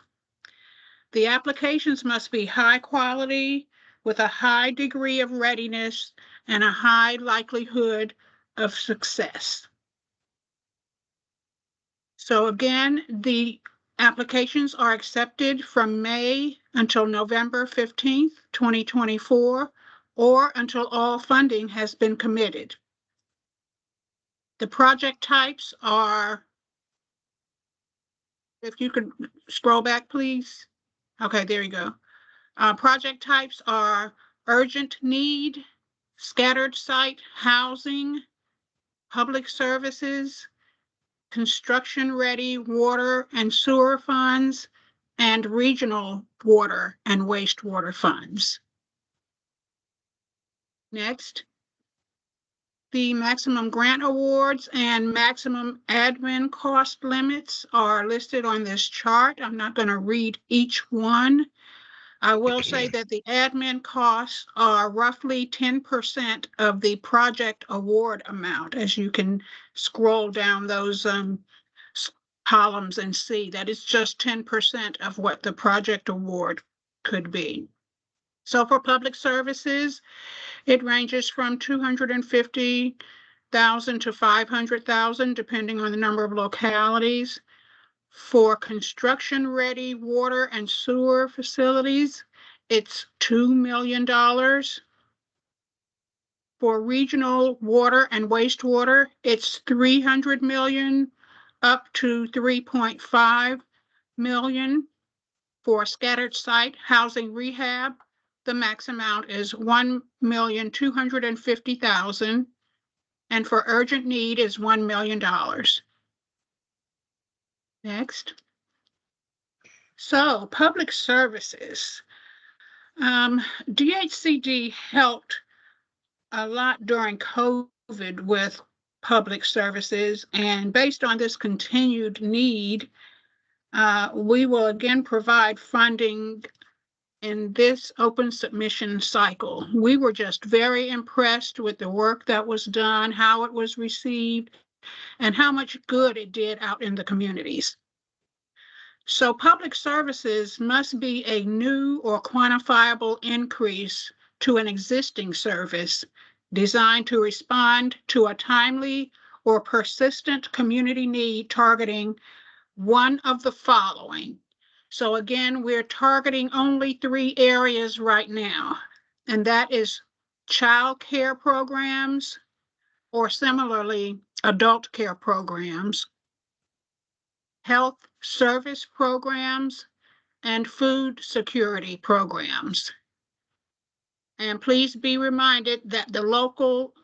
The applications must be high quality with a high degree of readiness and a high likelihood of success. So again, the applications are accepted from May until November 15th, 2024, or until all funding has been committed. The project types are, if you could scroll back, please. Okay, there you go. Project types are urgent need, scattered site housing, public services, construction-ready water and sewer funds, and regional water and wastewater funds. Next, the maximum grant awards and maximum admin cost limits are listed on this chart. I'm not going to read each one. I will say that the admin costs are roughly 10% of the project award amount. As you can scroll down those columns and see that it's just 10% of what the project award could be. So for public services, it ranges from $250,000 to $500,000, depending on the number of localities. For construction-ready water and sewer facilities, it's $2 million. For regional water and wastewater, it's $300 million up to $3.5 million. For scattered site housing rehab, the max amount is $1,250,000, and for urgent need is $1 million. Next. So, public services. DHCD helped a lot during COVID with public services, and based on this continued need, we will again provide funding in this open submission cycle. We were just very impressed with the work that was done, how it was received, and how much good it did out in the communities. So public services must be a new or quantifiable increase to an existing service designed to respond to a timely or persistent community need targeting one of the following. So again, we're targeting only 3 areas right now, and that is child care programs, or similarly, adult care programs, health service programs, and food security programs. And please be reminded that the local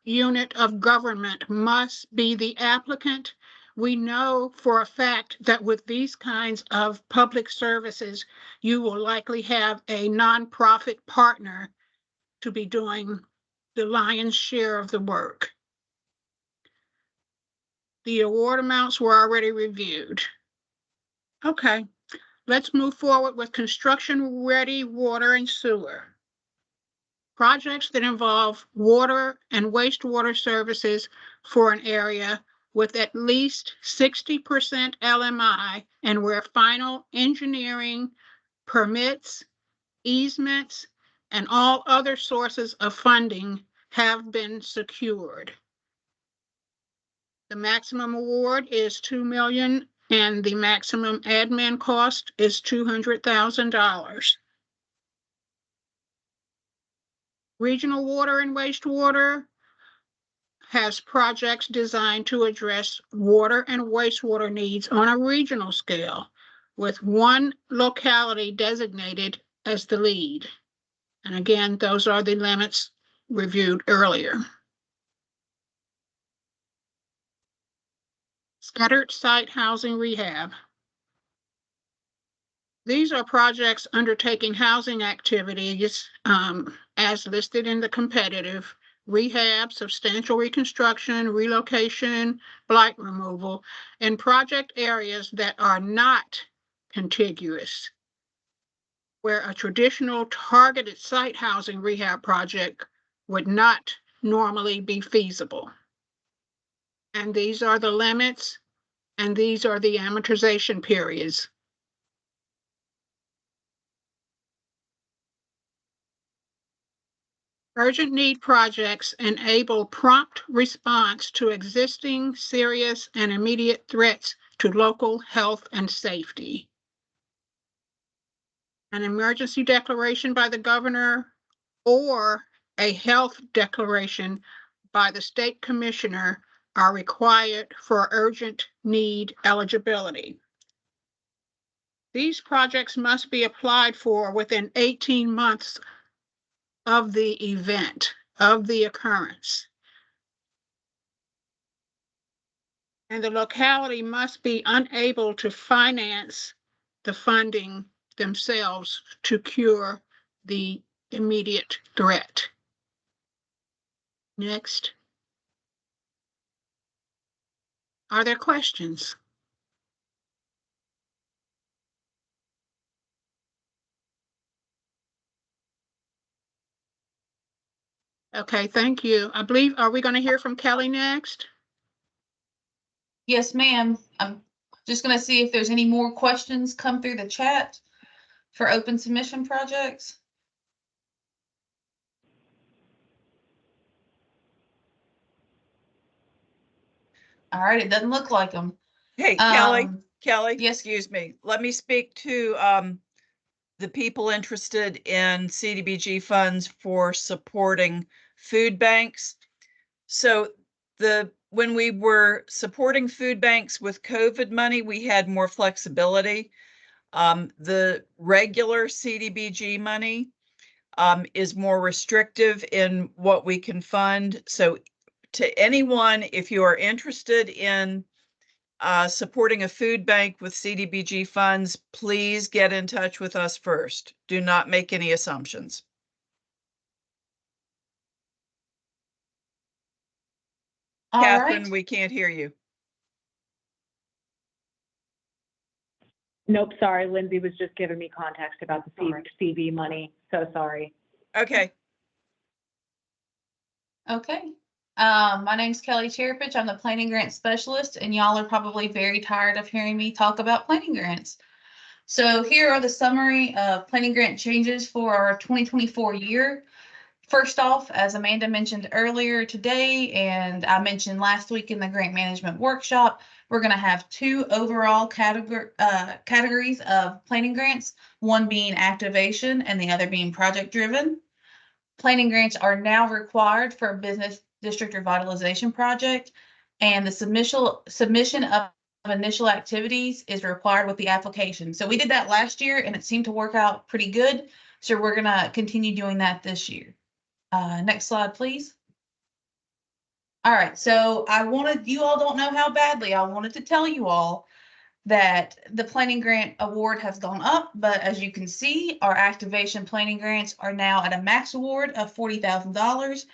unit of government must be the applicant. We know for a fact that with these kinds of public services, you will likely have a nonprofit partner to be doing the lion's share of the work. The award amounts were already reviewed. Okay, let's move forward with construction-ready water and sewer. Projects that involve water and wastewater services for an area with at least 60% LMI and where final engineering, permits, easements, and all other sources of funding have been secured. The maximum award is $2 million and the maximum admin cost is $200,000. Regional water and wastewater has projects designed to address water and wastewater needs on a regional scale, with one locality designated as the lead. And again, those are the limits reviewed earlier. scattered site housing rehab. These are projects undertaking housing activities as listed in the competitive: rehab, substantial reconstruction, relocation, blight removal, in project areas that are not contiguous, where a traditional targeted site housing rehab project would not normally be feasible. And these are the limits, and these are the amortization periods. Urgent need projects enable prompt response to existing serious and immediate threats to local health and safety. An emergency declaration by the governor or a health declaration by the state commissioner are required for urgent need eligibility. These projects must be applied for within 18 months of the event, of the occurrence. And the locality must be unable to finance the funding themselves to cure the immediate threat. Next. Are there questions? Okay, thank you. I believe, are we going to hear from Kelly next? Yes, ma'am. I'm just gonna see if there's any more questions come through the chat for open submission projects. All right, it doesn't look like them. Hey, Kelly, yes. excuse me. Let me speak to the people interested in CDBG funds for supporting food banks. So when we were supporting food banks with COVID money, we had more flexibility. The regular CDBG money is more restrictive in what we can fund. So to anyone, if you are interested in supporting a food bank with CDBG funds, please get in touch with us first. Do not make any assumptions. All Catherine, right. we can't hear you. Nope, sorry. Lindsay was just giving me context about the CB money. So sorry. Okay. Okay. My name's Kelly Cherpich. I'm the planning grant specialist, and y'all are probably very tired of hearing me talk about planning grants. So here are the summary of planning grant changes for our 2024 year. First off, as Amanda mentioned earlier today, and I mentioned last week in the grant management workshop, we're going to have two overall categories of planning grants, one being activation and the other being project driven. Planning grants are now required for a business district revitalization project, and the submission of initial activities is required with the application. So we did that last year and it seemed to work out pretty good. So we're going to continue doing that this year. Next slide, please. All right, so you all don't know how badly I wanted to tell you all that the planning grant award has gone up, but as you can see, our activation planning grants are now at a max award of $40,000.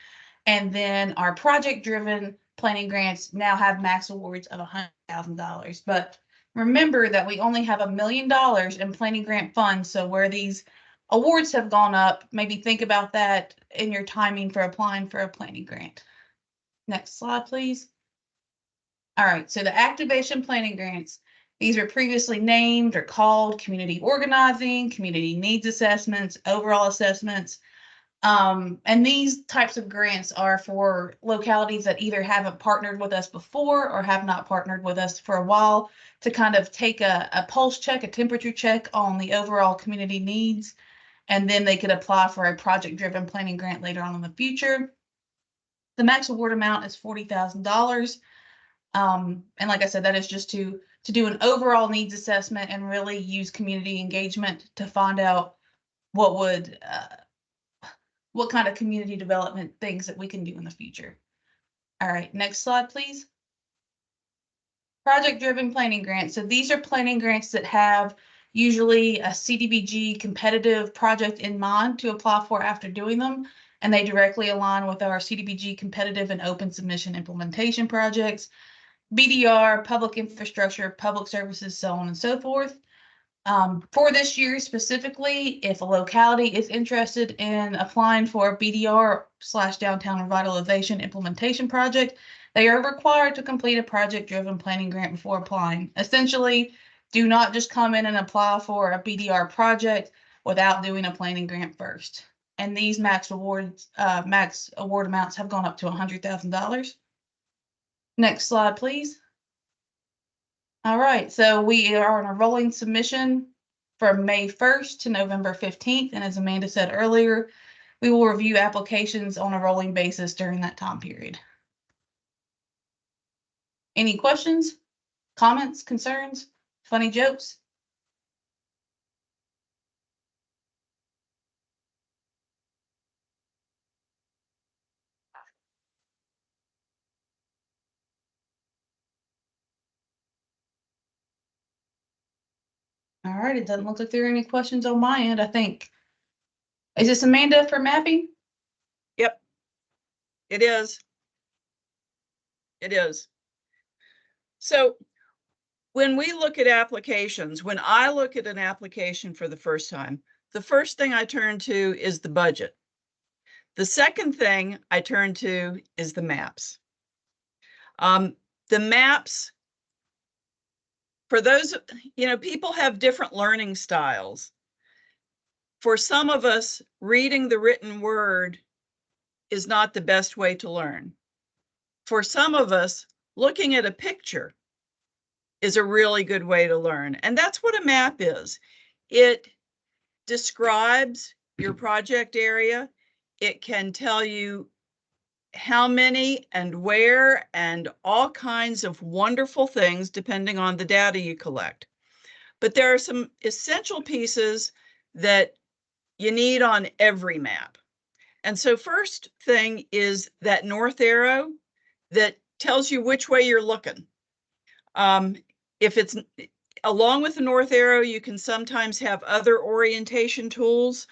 And then our project-driven planning grants now have max awards of $100,000. But remember that we only have $1 million in planning grant funds. So where these awards have gone up, maybe think about that in your timing for applying for a planning grant. Next slide, please. All right, so the activation planning grants, these were previously named or called community organizing, community needs assessments, overall assessments. And these types of grants are for localities that either haven't partnered with us before or have not partnered with us for a while to kind of take a pulse check, a temperature check on the overall community needs. And then they could apply for a project-driven planning grant later on in the future. The max award amount is $40,000. And like I said, that is just to do an overall needs assessment and really use community engagement to find out what kind of community development things that we can do in the future. All right, next slide, please. Project-driven planning grants. So these are planning grants that have usually a CDBG competitive project in mind to apply for after doing them. And they directly align with our CDBG competitive and open submission implementation projects, BDR, public infrastructure, public services, so on and so forth. For this year specifically, if a locality is interested in applying for a BDR/downtown revitalization implementation project, they are required to complete a project-driven planning grant before applying. Essentially, do not just come in and apply for a BDR project without doing a planning grant first. And these max award amounts have gone up to $100,000. Next slide, please. All right, so we are on a rolling submission from May 1st to November 15th. And as Amanda said earlier, we will review applications on a rolling basis during that time period. Any questions, comments, concerns, funny jokes? All right, it doesn't look like there are any questions on my end, I think. Is this Amanda for mapping? Yep. It is. It is. So when we look at applications, when I look at an application for the first time, the first thing I turn to is the budget. The second thing I turn to is the maps. The maps, for those, people have different learning styles. For some of us, reading the written word is not the best way to learn. For some of us, looking at a picture is a really good way to learn. And that's what a map is. It describes your project area. It can tell you how many and where and all kinds of wonderful things depending on the data you collect. But there are some essential pieces that you need on every map. And so first thing is that north arrow that tells you which way you're looking. If it's along with the north arrow, you can sometimes have other orientation tools.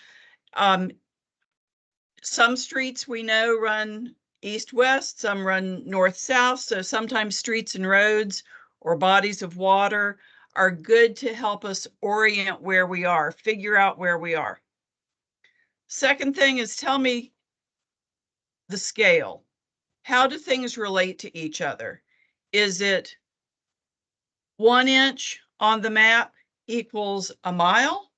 Some streets we know run east-west, some run north-south. So sometimes streets and roads or bodies of water are good to help us orient where we are, figure out where we are. Second thing is tell me the scale. How do things relate to each other? Is it 1 inch on the map equals a mile?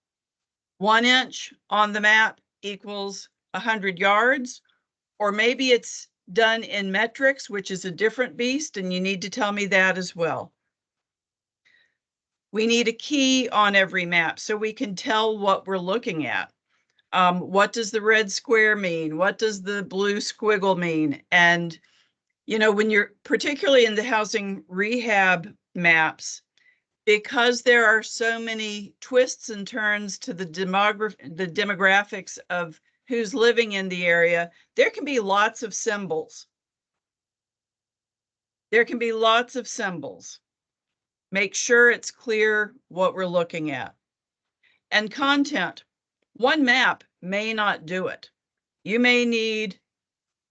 1 inch on the map equals 100 yards? Or maybe it's done in metrics, which is a different beast, and you need to tell me that as well. We need a key on every map so we can tell what we're looking at. What does the red square mean? What does the blue squiggle mean? And, when you're particularly in the housing rehab maps, because there are so many twists and turns to the demographics of who's living in the area, there can be lots of symbols. There can be lots of symbols. Make sure it's clear what we're looking at. And content. One map may not do it. You may need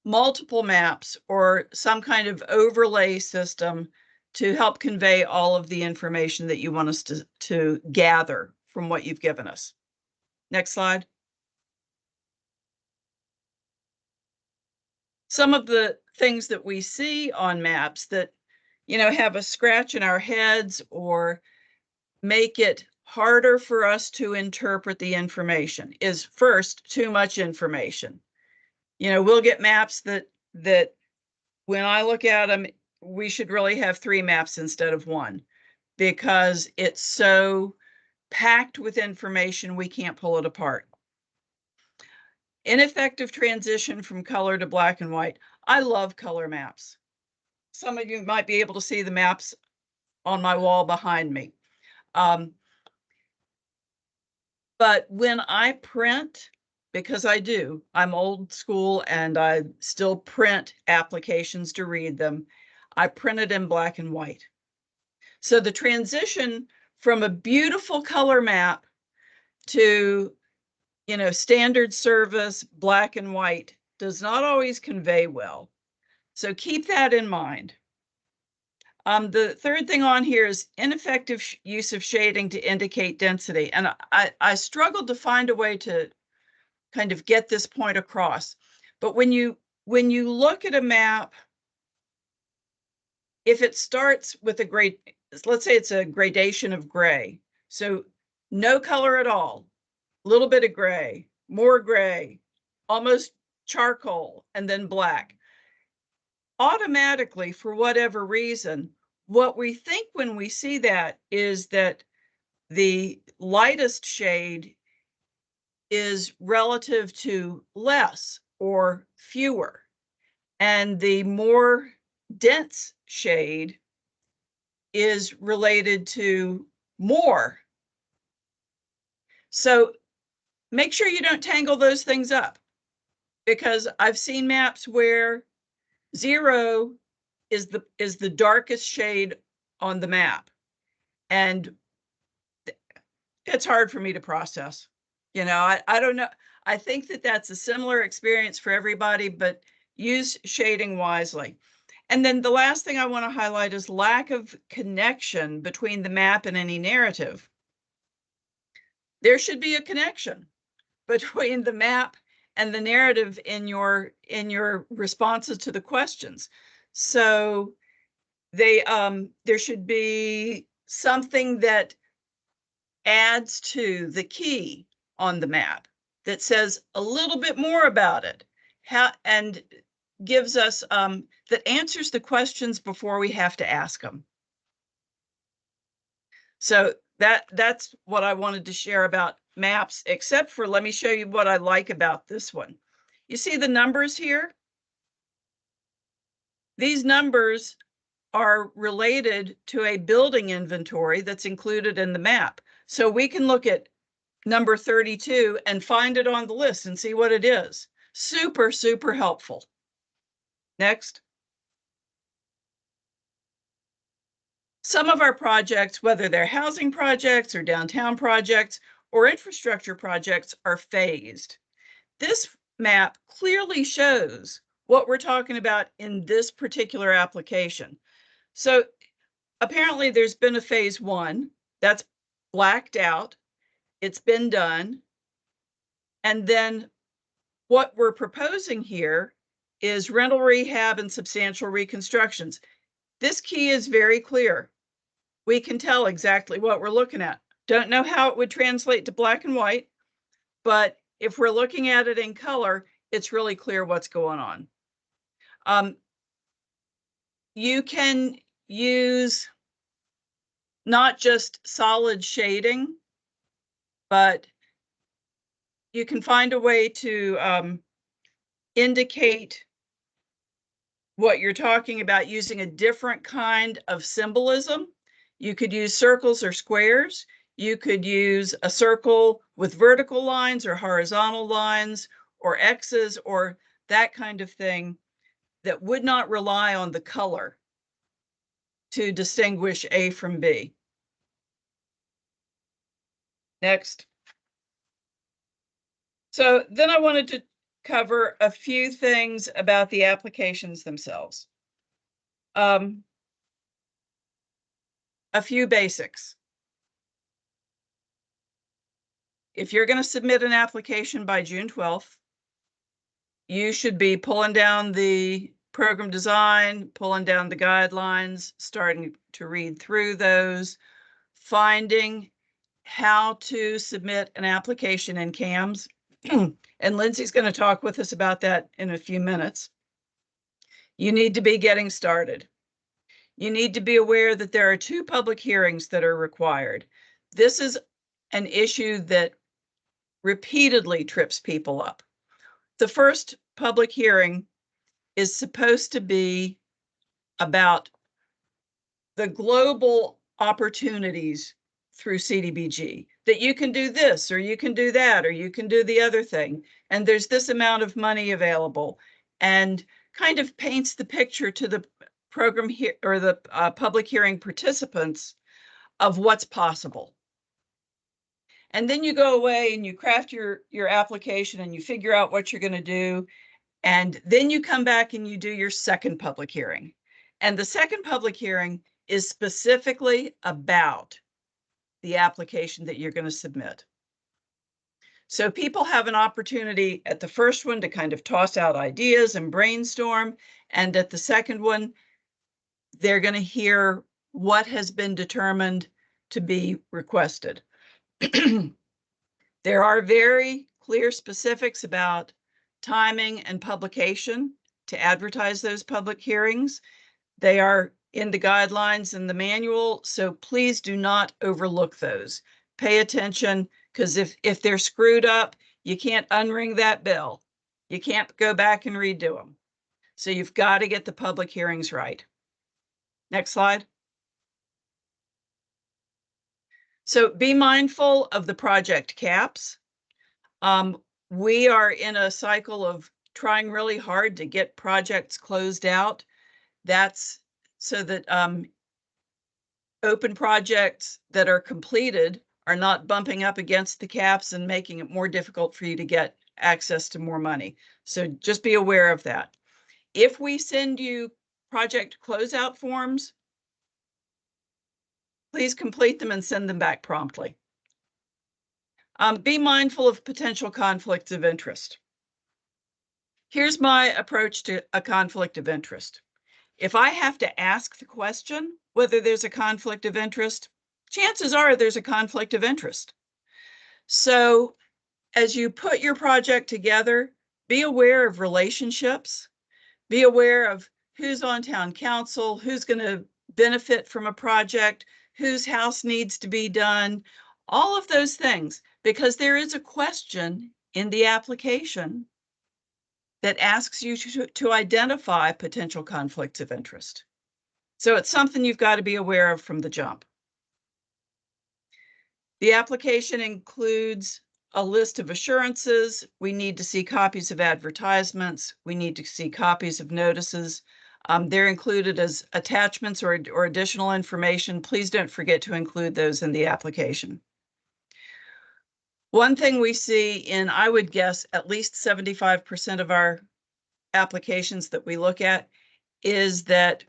multiple maps or some kind of overlay system to help convey all of the information that you want us to gather from what you've given us. Next slide. Some of the things that we see on maps that, have a scratch in our heads or make it harder for us to interpret the information is first, too much information. We'll get maps that when I look at them, we should really have 3 maps instead of 1 because it's so packed with information, we can't pull it apart. Ineffective transition from color to black and white. I love color maps. Some of you might be able to see the maps on my wall behind me. But when I print, because I'm old school and I still print applications to read them, I print it in black and white. So the transition from a beautiful color map to, you know, standard service, black and white, does not always convey well. So keep that in mind. The third thing on here is ineffective use of shading to indicate density. And I struggled to find a way to kind of get this point across. But when you look at a map, if it starts with a gray, let's say it's a gradation of gray. So no color at all, a little bit of gray, more gray, almost charcoal, and then black. Automatically, for whatever reason, what we think when we see that is that the lightest shade is relative to less or fewer, and the more dense shade is related to more. So make sure you don't tangle those things up, because I've seen maps where 0 is the darkest shade on the map, and it's hard for me to process. You know, I don't know. I think that that's a similar experience for everybody, but use shading wisely. And then the last thing I want to highlight is lack of connection between the map and any narrative. There should be a connection between the map and the narrative in your responses to the questions. So there should be something that adds to the key on the map that says a little bit more about it, and gives us that answers the questions before we have to ask them. So that's what I wanted to share about maps, except for, let me show you what I like about this one. You see the numbers here? These numbers are related to a building inventory that's included in the map. So we can look at number 32 and find it on the list and see what it is. Super, super helpful. Next. Some of our projects, whether they're housing projects or downtown projects or infrastructure projects, are phased. This map clearly shows what we're talking about in this particular application. So apparently there's been a phase 1 that's blacked out. It's been done. And then what we're proposing here is rental rehab and substantial reconstructions. This key is very clear. We can tell exactly what we're looking at. Don't know how it would translate to black and white, but if we're looking at it in color, it's really clear what's going on. You can use not just solid shading, but you can find a way to indicate what you're talking about using a different kind of symbolism. You could use circles or squares. You could use a circle with vertical lines or horizontal lines or X's or that kind of thing that would not rely on the color to distinguish A from B. Next. So then I wanted to cover a few things about the applications themselves. A few basics. If you're going to submit an application by June 12th, you should be pulling down the program design, pulling down the guidelines, starting to read through those, finding how to submit an application in CAMS. And Lindsay's going to talk with us about that in a few minutes. You need to be getting started. You need to be aware that there are 2 public hearings that are required. This is an issue that repeatedly trips people up. The first public hearing is supposed to be about the global opportunities through CDBG, that you can do this, or you can do that, or you can do the other thing. And there's this amount of money available, and kind of paints the picture to the program here or the public hearing participants of what's possible. And then you go away and you craft your application and you figure out what you're going to do. And then you come back and you do your second public hearing. And the second public hearing is specifically about the application that you're going to submit. So people have an opportunity at the first one to kind of toss out ideas and brainstorm. And at the second one, they're going to hear what has been determined to be requested. There are very clear specifics about timing and publication to advertise those public hearings. They are in the guidelines and the manual, so please do not overlook those. Pay attention, because if they're screwed up, you can't unring that bell. You can't go back and redo them. So you've got to get the public hearings right. Next slide. So be mindful of the project caps. We are in a cycle of trying really hard to get projects closed out. That's so that open projects that are completed are not bumping up against the caps and making it more difficult for you to get access to more money. So just be aware of that. If we send you project closeout forms, please complete them and send them back promptly. Be mindful of potential conflicts of interest. Here's my approach to a conflict of interest. If I have to ask the question whether there's a conflict of interest, chances are there's a conflict of interest. So as you put your project together, be aware of relationships, be aware of who's on town council, who's going to benefit from a project, whose house needs to be done, all of those things, because there is a question in the application that asks you to identify potential conflicts of interest. So it's something you've got to be aware of from the jump. The application includes a list of assurances. We need to see copies of advertisements. We need to see copies of notices. They're included as attachments or additional information. Please don't forget to include those in the application. One thing we see in, I would guess, at least 75% of our applications that we look at is that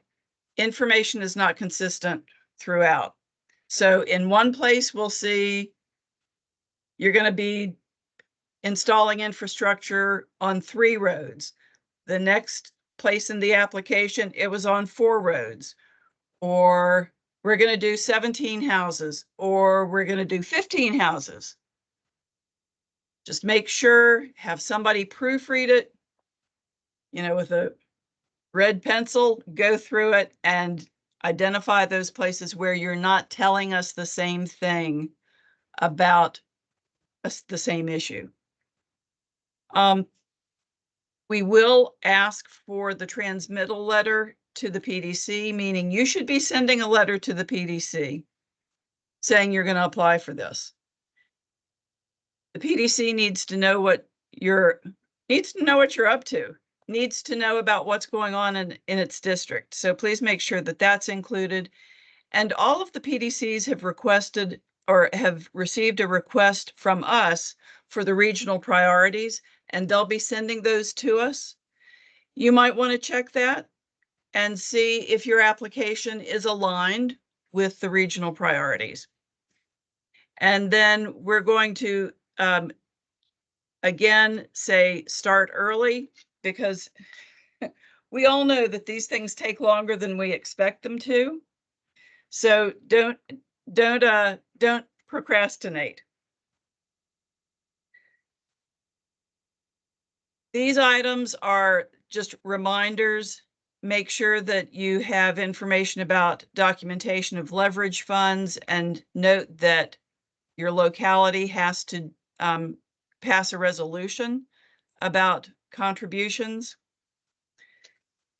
information is not consistent throughout. So in one place, we'll see you're going to be installing infrastructure on 3 roads. The next place in the application, it was on 4 roads. Or we're going to do 17 houses, or we're going to do 15 houses. Just make sure, have somebody proofread it, with a red pencil, go through it and identify those places where you're not telling us the same thing about the same issue. We will ask for the transmittal letter to the PDC, meaning you should be sending a letter to the PDC saying you're going to apply for this. The PDC needs to know what you're up to, needs to know about what's going on in its district. So please make sure that that's included. And all of the PDCs have requested or have received a request from us for the regional priorities, and they'll be sending those to us. You might want to check that and see if your application is aligned with the regional priorities. And then we're going to, again, say start early, because we all know that these things take longer than we expect them to. So don't procrastinate. These items are just reminders. Make sure that you have information about documentation of leverage funds, and note that your locality has to pass a resolution about contributions.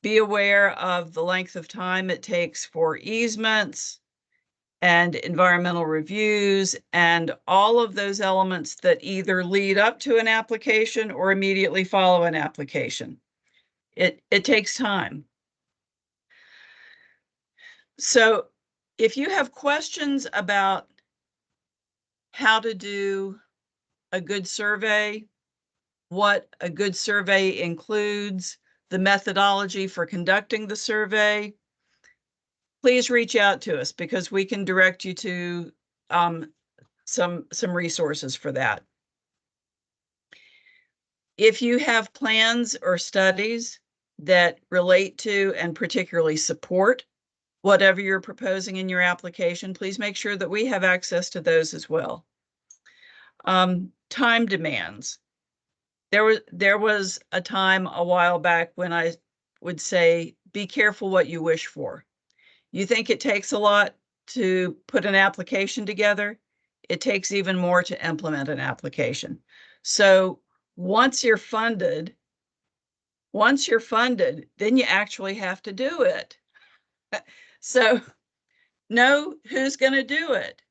Be aware of the length of time it takes for easements and environmental reviews and all of those elements that either lead up to an application or immediately follow an application. It takes time. So if you have questions about how to do a good survey, what a good survey includes, the methodology for conducting the survey, please reach out to us because we can direct you to some resources for that. If you have plans or studies that relate to and particularly support whatever you're proposing in your application, please make sure that we have access to those as well. Time demands. There was a time a while back when I would say, be careful what you wish for. You think it takes a lot to put an application together? It takes even more to implement an application. So once you're funded, then you actually have to do it. So know who's going to do it.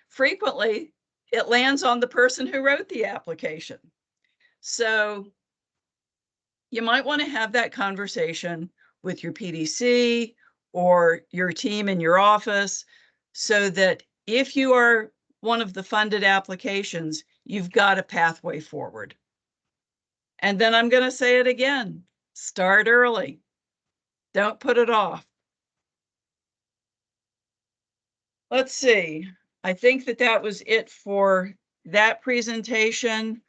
Frequently, it lands on the person who wrote the application. So you might want to have that conversation with your PDC or your team in your office so that if you are one of the funded applications, you've got a pathway forward. And then I'm going to say it again, start early. Don't put it off. Let's see. I think that was it for that presentation.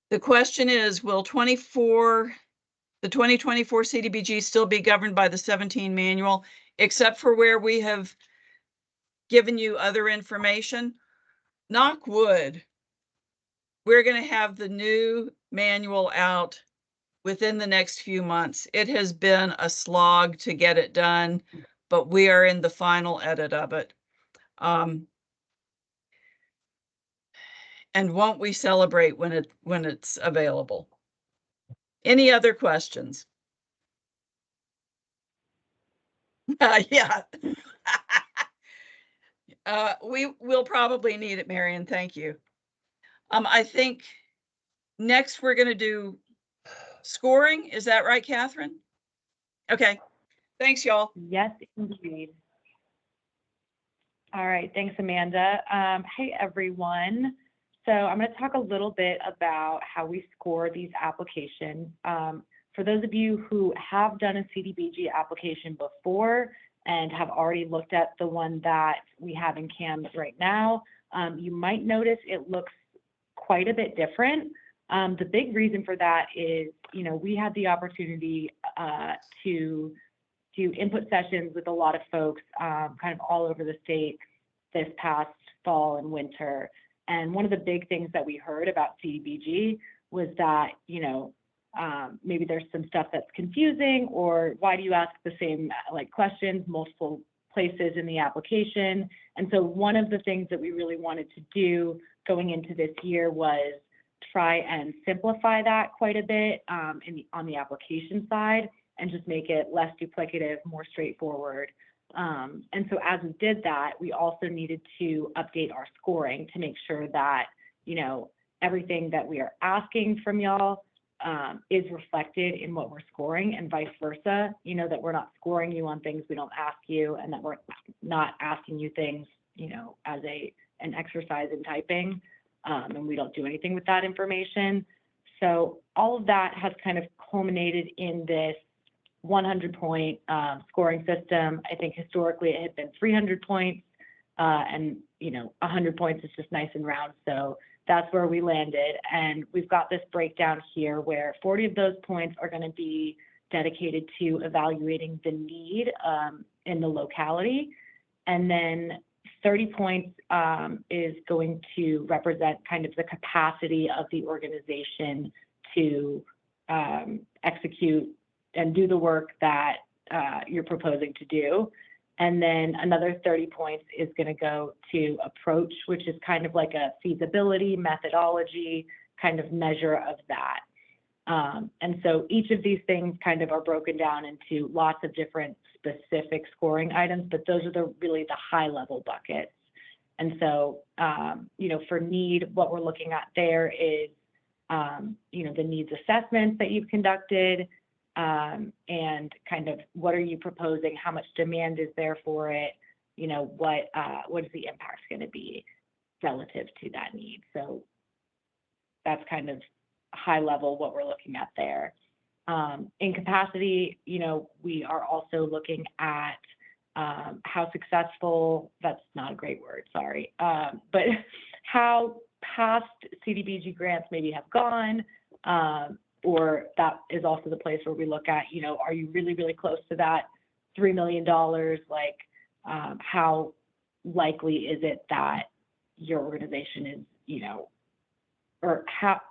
The question is, will the 2024 CDBG still be governed by the 17 manual, except for where we have given you other information? Knock wood. We're going to have the new manual out within the next few months. It has been a slog to get it done, but we are in the final edit of it. And won't we celebrate when it's available? Any other questions? Yeah. We will probably need it, Marion. Thank you. I think next we're going to do scoring. Is that right, Catherine? Okay. Thanks, y'all. Yes, indeed. All right. Thanks, Amanda. Hey, everyone. So I'm going to talk a little bit about how we score these applications. For those of you who have done a CDBG application before and have already looked at the one that we have in CAM right now, you might notice it looks quite a bit different. The big reason for that is, we had the opportunity to do input sessions with a lot of folks kind of all over the state this past fall and winter. And one of the big things that we heard about CDBG was that, maybe there's some stuff that's confusing, or why do you ask the same questions multiple places in the application? And so one of the things that we really wanted to do going into this year was try and simplify that quite a bit on the application side, and just make it less duplicative, more straightforward. And so as we did that, we also needed to update our scoring to make sure that, everything that we are asking from y'all is reflected in what we're scoring, and vice versa, that we're not scoring you on things we don't ask you, and that we're not asking you things, as an exercise in typing, and we don't do anything with that information. So all of that has kind of culminated in this 100-point scoring system. I think historically it had been 300 points, and 100 points is just nice and round. So that's where we landed. And we've got this breakdown here where 40 of those points are going to be dedicated to evaluating the need in the locality. And then 30 points is going to represent kind of the capacity of the organization to execute and do the work that you're proposing to do. And then another 30 points is going to go to approach, which is kind of like a feasibility methodology kind of measure of that. And so each of these things kind of are broken down into lots of different specific scoring items, but those are really the high level buckets. And so, for need, what we're looking at there is, the needs assessments that you've conducted, and kind of what are you proposing? How much demand is there for it? You know, what is the impact going to be relative to that need? So that's kind of high level what we're looking at there. In capacity, you know, we are also looking at how successful, that's not a great word, sorry, but how past CDBG grants maybe have gone, or that is also the place where we look at, you know, are you really, really close to that $3 million? Like, how likely is it that your organization is, you know, or how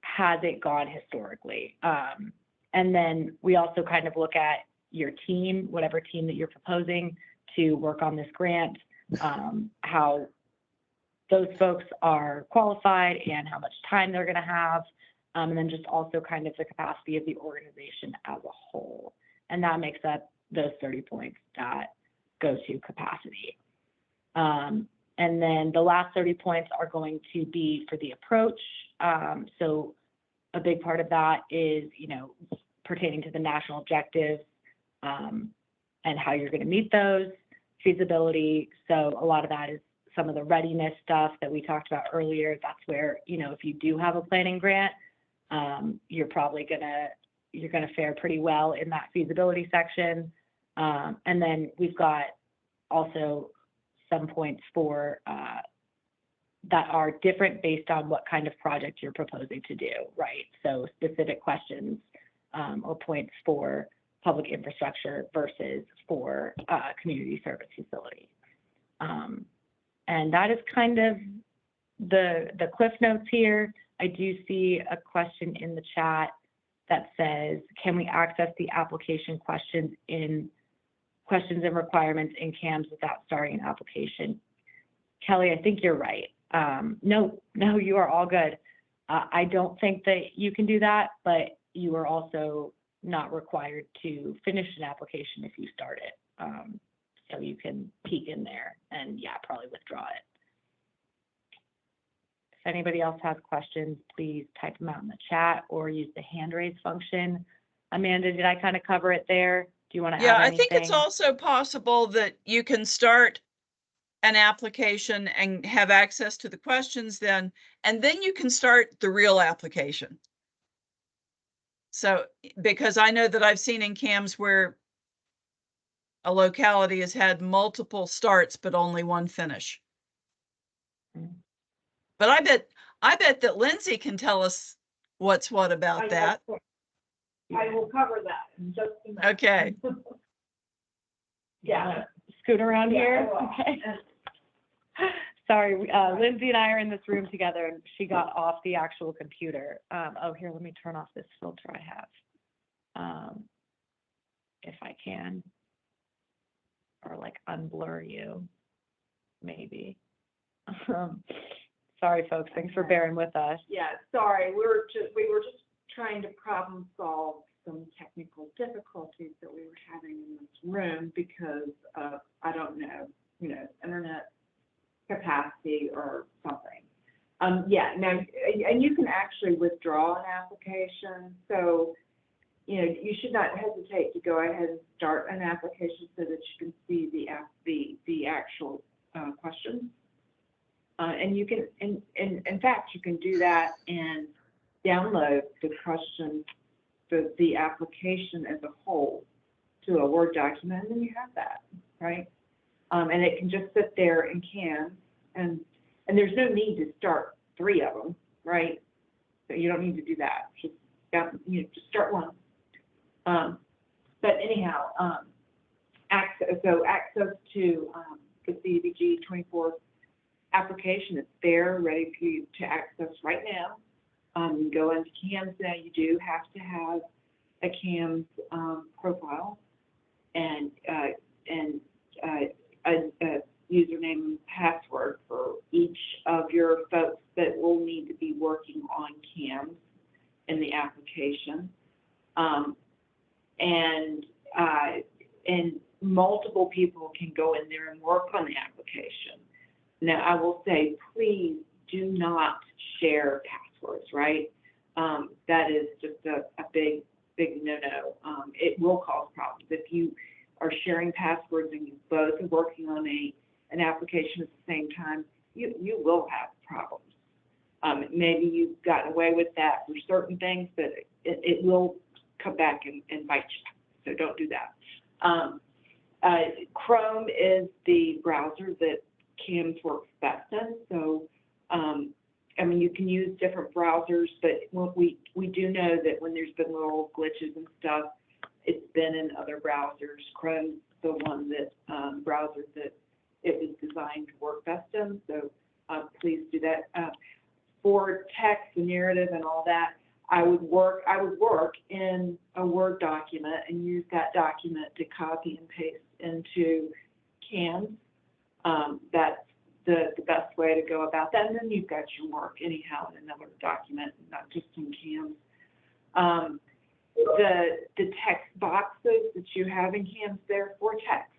has it gone historically? And then we also kind of look at your team, whatever team that you're proposing to work on this grant, how those folks are qualified and how much time they're going to have. And then just also kind of the capacity of the organization as a whole. And that makes up those 30 points that go to capacity. And then the last 30 points are going to be for the approach. So a big part of that is, you know, pertaining to the national objectives and how you're going to meet those, feasibility. So a lot of that is some of the readiness stuff that we talked about earlier. That's where, you know, if you do have a planning grant, you're probably you're gonna fare pretty well in that feasibility section. And then we've got also some points for that are different based on what kind of project you're proposing to do, right? So specific questions or points for public infrastructure versus for community service facility. And that is kind of the cliff notes here. I do see a question in the chat that says, can we access the application questions and requirements in CAMS without starting an application? Kelly, I think you're right. No, you are all good. I don't think that you can do that, but you are also not required to finish an application if you start it. So you can peek in there and probably withdraw it. If anybody else has questions, please type them out in the chat or use the hand raise function. Amanda, did I kind of cover it there? Do you want to add anything? I think it's also possible that you can start an application and have access to the questions then, and then you can start the real application. So, because I know that I've seen in CAMS where a locality has had multiple starts, but only one finish. But I bet that Lindsay can tell us what's what about that. I will cover that in just a minute. Okay. Yeah. Scoot around here. Okay. Sorry, Lindsay and I are in this room together and she got off the actual computer. Oh, here, let me turn off this filter I have. If I can. Or like unblur you, maybe. Sorry, folks. Thanks for bearing with us. Yeah, sorry. We were just trying to problem solve some technical difficulties that we were having in this room because of, I don't know, you know, internet capacity or something. Now, and you can actually withdraw an application. So, you know, you should not hesitate to go ahead and start an application so that you can see the actual questions. And you can, in fact, you can do that and download the question, the application as a whole to a Word document, and then you have that, right? And it can just sit there in CAMS, and there's no need to start 3 of them, right? So you don't need to do that. Just start one. But anyhow, access to the CDBG 24 application is there, ready for you to access right now. You go into CAMS now. You do have to have a CAMS profile and a username and password for each of your folks that will need to be working on CAMS in the application. And multiple people can go in there and work on the application. Now, I will say, please do not share passwords, right? that is just a big no-no. It will cause problems. If you are sharing passwords and you both are working on an application at the same time, you will have problems. Maybe you've gotten away with that for certain things, but it will come back and bite you. So don't do that. Chrome is the browser that CAMS works best in. So, I mean, you can use different browsers, but we do know that when there's been little glitches and stuff, it's been in other browsers. Chrome's the one that browser that it was designed to work best in. So please do that. For text and narrative and all that, I would work in a Word document and use that document to copy and paste into CAMS. That's the best way to go about that. And then you've got your work anyhow in another document, not just in CAMS. The text boxes that you have in CAMS, they're for text.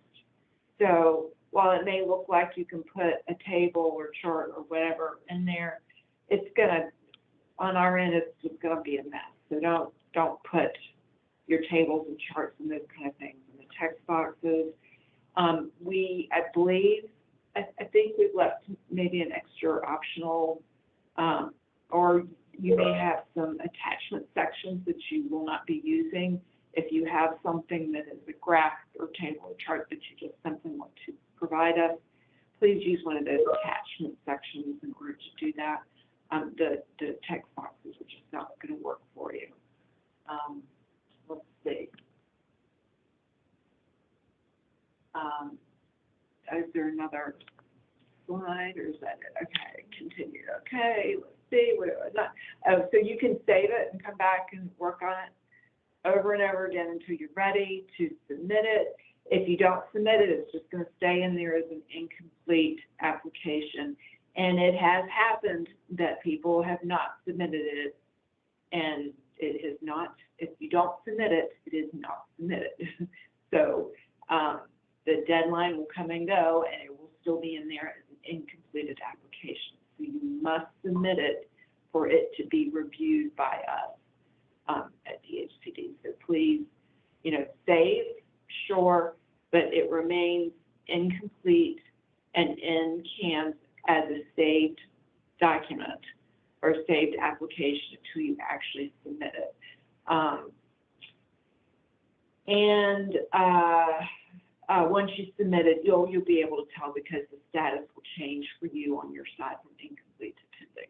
So while it may look like you can put a table or chart or whatever in there, it's gonna, on our end, it's just gonna be a mess. So don't put your tables and charts and those kind of things in the text boxes. I think we've left maybe an extra optional, or you may have some attachment sections that you will not be using. If you have something that is a graph or table or chart that you just simply want to provide us, please use one of those attachment sections in order to do that. The text boxes are just not going to work for you. Let's see. Is there another slide or is that it? Okay, continue. Okay, let's see. So you can save it and come back and work on it over and over again until you're ready to submit it. If you don't submit it, it's just going to stay in there as an incomplete application. And it has happened that people have not submitted it, and it is not, if you don't submit it, it is not submitted. So the deadline will come and go, and it will still be in there as an incompleted application. So you must submit it for it to be reviewed by us at DHCD. So please, save, sure, but it remains incomplete and in CAMS as a saved document or saved application until you actually submit it. Once you submit it, you'll be able to tell because the status will change for you on your side from incomplete to pending.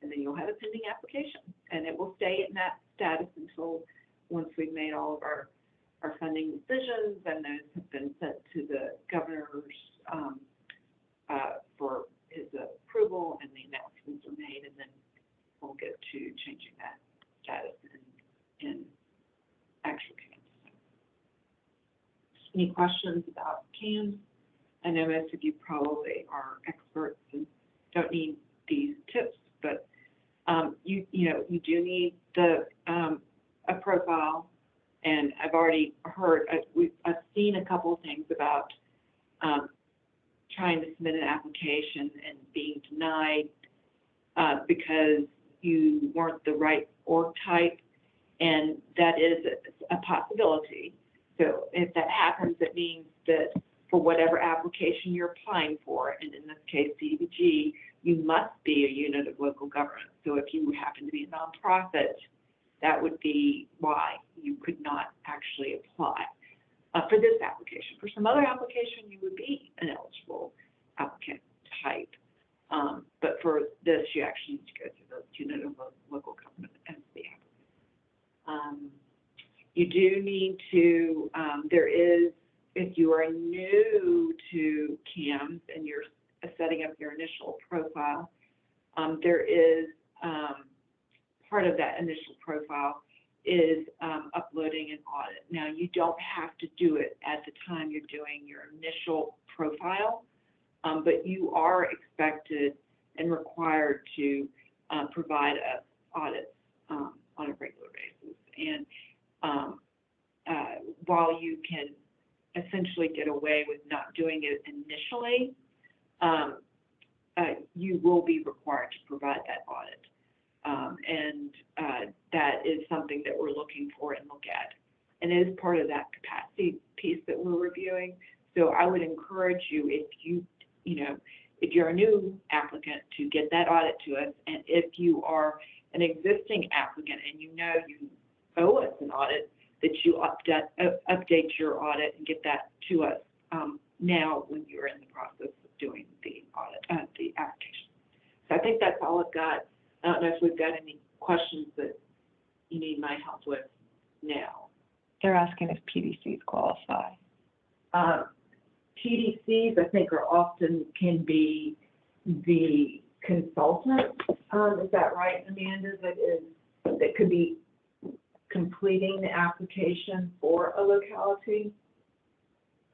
And then you'll have a pending application, and it will stay in that status until once we've made all of our funding decisions and those have been sent to the governor's for his approval, and the announcements are made, and then we'll get to changing that status in actual CAMS. Any questions about CAMS? I know most of you probably are experts and don't need these tips, but you do need a profile, and I've already heard, I've seen a couple of things about trying to submit an application and being denied because you weren't the right org type, and that is a possibility. So if that happens, it means that for whatever application you're applying for, and in this case CDBG, you must be a unit of local government. So if you happen to be a nonprofit, that would be why you could not actually apply for this application. For some other application, you would be an eligible applicant type. But for this, you actually need to go through the unit of local government as the applicant. You do need to, if you are new to CAMS and you're setting up your initial profile, there is part of that initial profile is uploading an audit. Now, you don't have to do it at the time you're doing your initial profile, but you are expected and required to provide us audits on a regular basis. And while you can essentially get away with not doing it initially, you will be required to provide that audit. That is something that we're looking for and look at. And it is part of that capacity piece that we're reviewing. So I would encourage you, if if you're a new applicant, to get that audit to us. And if you are an existing applicant and you owe us an audit, that you update your audit and get that to us now when you're in the process of doing the audit, the application. So I think that's all I've got. I don't know if we've got any questions that you need my help with now. They're asking if PDCs qualify. PDCs, I think, can be the consultant. Is that right, Amanda? That could be completing the application for a locality?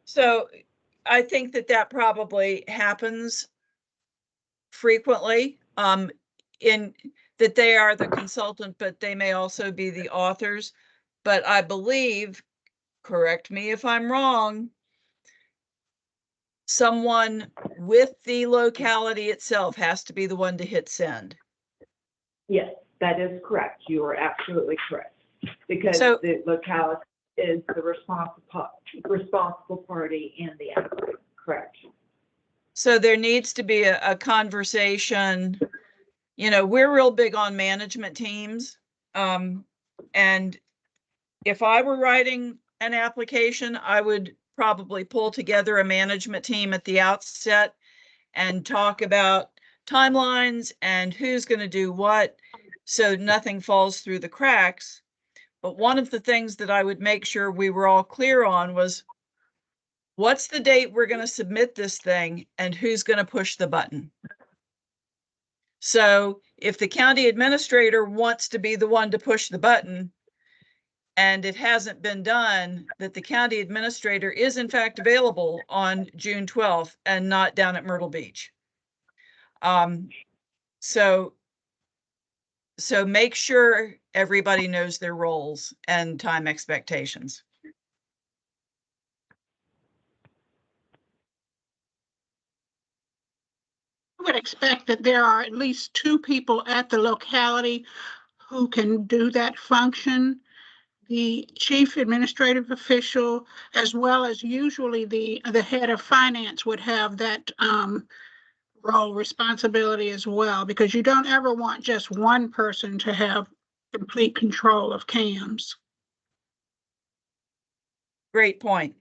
So I think that probably happens frequently, in that they are the consultant, but they may also be the authors. But I believe, correct me if I'm wrong, someone with the locality itself has to be the one to hit send. Yes, that is correct. You are absolutely correct. Because the locality is the responsible party in the applicant, correct? So there needs to be a conversation. We're real big on management teams. And if I were writing an application, I would probably pull together a management team at the outset and talk about timelines and who's going to do what, so nothing falls through the cracks. But one of the things that I would make sure we were all clear on was, what's the date we're going to submit this thing and who's going to push the button? So if the county administrator wants to be the one to push the button and it hasn't been done, that the county administrator is in fact available on June 12th and not down at Myrtle Beach. So make sure everybody knows their roles and time expectations. I would expect that there are at least 2 people at the locality who can do that function. The chief administrative official, as well as usually the head of finance, would have that role responsibility as well, because you don't ever want just one person to have complete control of CAMS. Great point.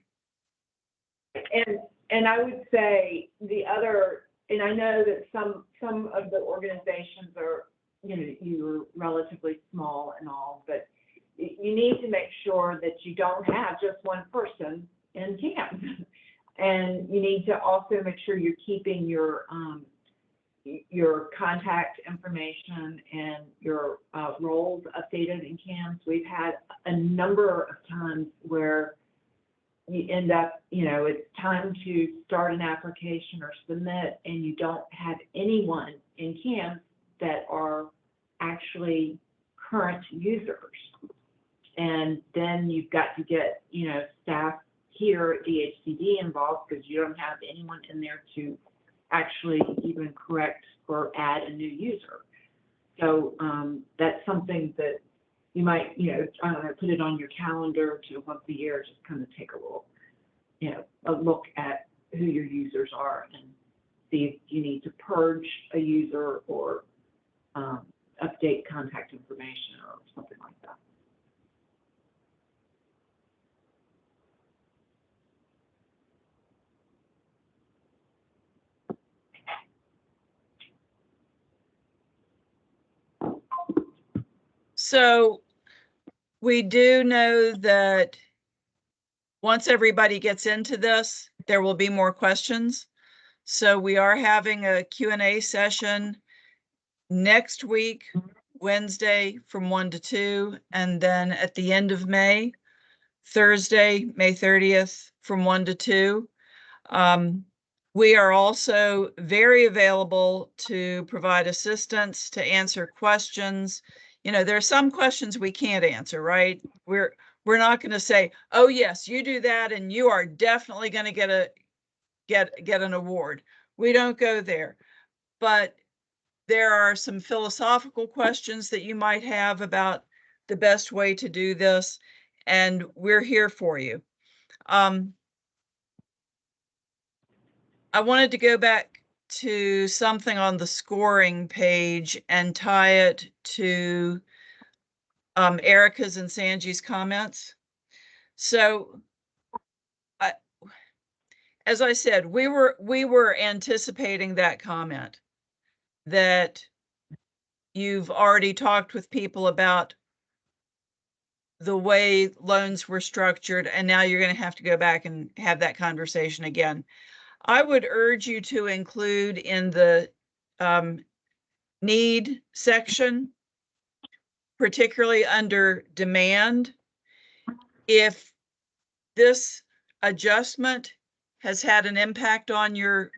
And I would say the other, and I know that some of the organizations are, you're relatively small and all, but you need to make sure that you don't have just one person in CAMS. And you need to also make sure you're keeping your contact information and your roles updated in CAMS. We've had a number of times where you end up, it's time to start an application or submit, and you don't have anyone in CAMS that are actually current users. And then you've got to get, staff here at DHCD involved, because you don't have anyone in there to actually even correct or add a new user. So that's something that you might, I don't know, put it on your calendar to once a year, just kind of take a little, a look at who your users are and see if you need to purge a user or update contact information or something like that. So we do know that once everybody gets into this, there will be more questions. So we are having a Q&A session next week, Wednesday from 1 to 2, and then at the end of May, Thursday, May 30th from 1 to 2. We are also very available to provide assistance, to answer questions. There are some questions we can't answer, right? We're not going to say, oh yes, you do that and you are definitely going to get an award. We don't go there. But there are some philosophical questions that you might have about the best way to do this, and we're here for you. I wanted to go back to something on the scoring page and tie it to Erica's and Sanji's comments. So, as I said, we were anticipating that comment, that you've already talked with people about the way loans were structured, and now you're going to have to go back and have that conversation again. I would urge you to include in the need section, particularly under demand, if this adjustment has had an impact on your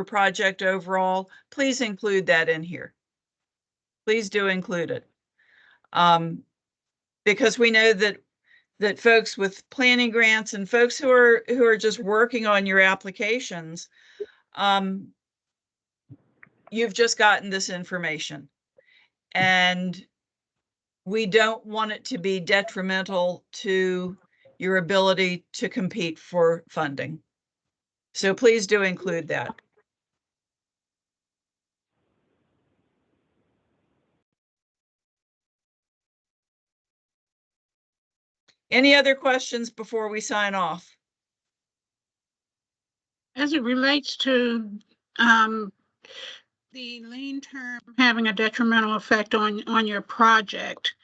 project overall, please include that in here. Please do include it. Because we know that folks with planning grants and folks who are just working on your applications, you've just gotten this information, and we don't want it to be detrimental to your ability to compete for funding. So please do include that. Any other questions before we sign off? As it relates to the lien term having a detrimental effect on your project,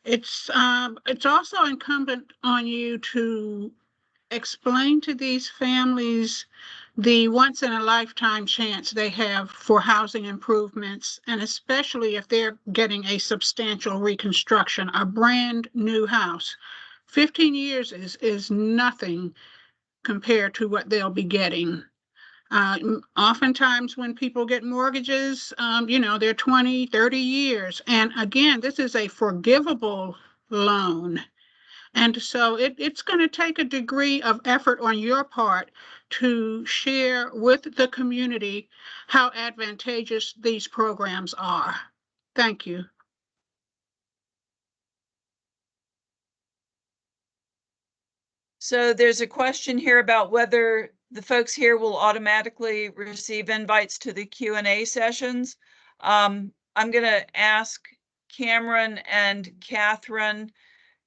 it's also incumbent on you to explain to these families the once in a lifetime chance they have for housing improvements, and especially if they're getting a substantial reconstruction, a brand new house. 15 years is nothing compared to what they'll be getting. Oftentimes when people get mortgages, they're 20, 30 years. And again, this is a forgivable loan. And so it's going to take a degree of effort on your part to share with the community how advantageous these programs are. Thank you. So there's a question here about whether the folks here will automatically receive invites to the Q&A sessions. I'm going to ask Cameron and Catherine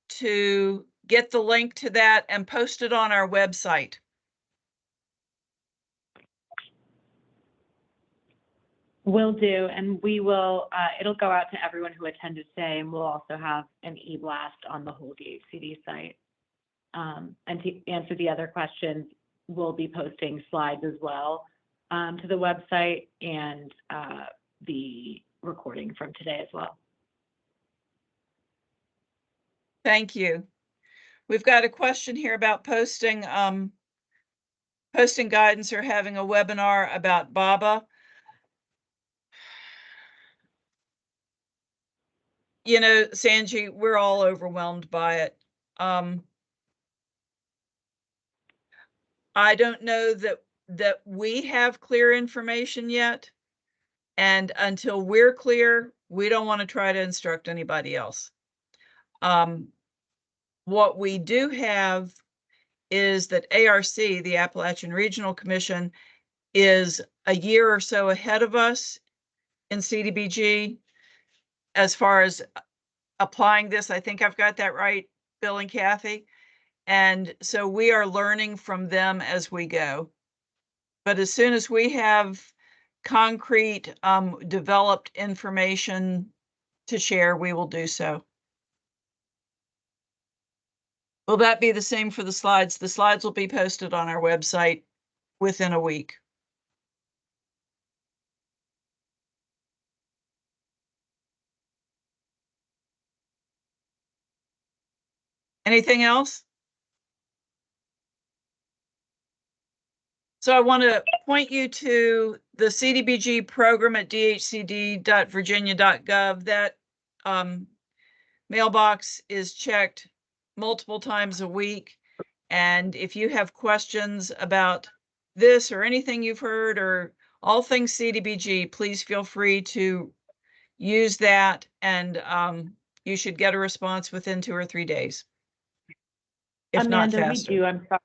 to get the link to that and post it on our website. Will do, and we will, it'll go out to everyone who attended today, and we'll also have an e-blast on the whole DHCD site. And to answer the other questions, we'll be posting slides as well to the website, and the recording from today as well. Thank you. We've got a question here about posting guidance or having a webinar about BABA. You know, Sanji, we're all overwhelmed by it. I don't know that we have clear information yet. And until we're clear, we don't want to try to instruct anybody else. What we do have is that ARC, the Appalachian Regional Commission, is a year or so ahead of us in CDBG as far as applying this. I think I've got that right, Bill and Kathy. And so we are learning from them as we go. But as soon as we have concrete developed information to share, we will do so. Will that be the same for the slides? The slides will be posted on our website within a week. Anything else? So I want to point you to the CDBG program at dhcd.virginia.gov. That mailbox is checked multiple times a week. And if you have questions about this or anything you've heard or all things CDBG, please feel free to use that, and you should get a response within 2 or 3 days. If not Amanda, we faster. do, I'm sorry,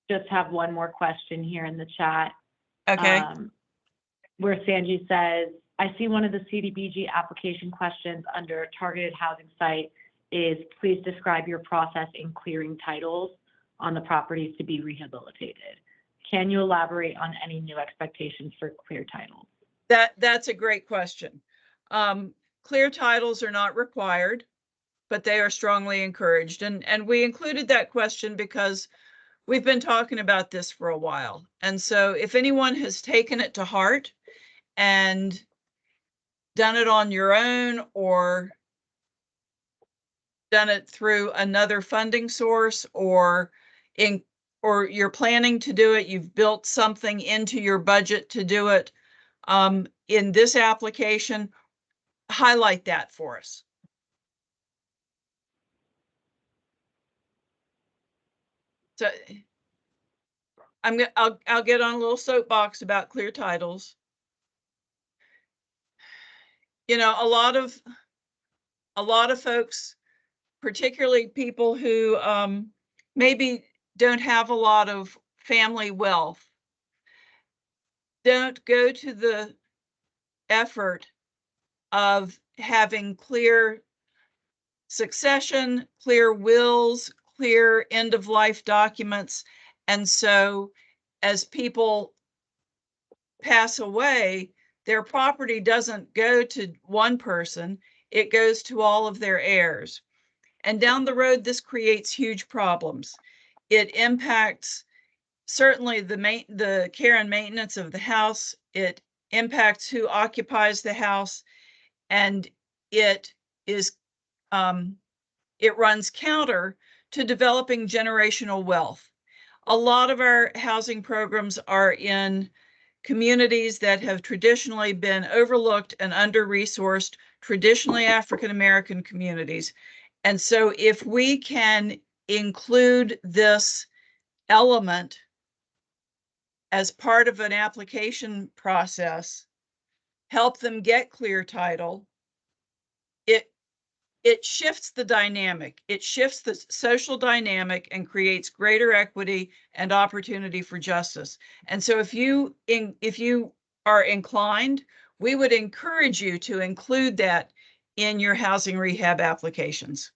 just have one more question here in the chat. Okay. Where Sanji says, I see one of the CDBG application questions under targeted housing site is, please describe your process in clearing titles on the properties to be rehabilitated. Can you elaborate on any new expectations for clear titles? That's a great question. Clear titles are not required, but they are strongly encouraged. And we included that question because we've been talking about this for a while. And so if anyone has taken it to heart and done it on your own or done it through another funding source, or you're planning to do it, you've built something into your budget to do it, in this application, highlight that for us. So I'll get on a little soapbox about clear titles. You know, a lot of folks, particularly people who maybe don't have a lot of family wealth, don't go to the effort of having clear succession, clear wills, clear end of life documents. And so as people pass away, their property doesn't go to one person, it goes to all of their heirs. And down the road, this creates huge problems. It impacts certainly the care and maintenance of the house. It impacts who occupies the house, and it runs counter to developing generational wealth. A lot of our housing programs are in communities that have traditionally been overlooked and under-resourced, traditionally African-American communities. And so if we can include this element as part of an application process, help them get clear title, it shifts the dynamic. It shifts the social dynamic and creates greater equity and opportunity for justice. And so if you are inclined, we would encourage you to include that in your housing rehab applications.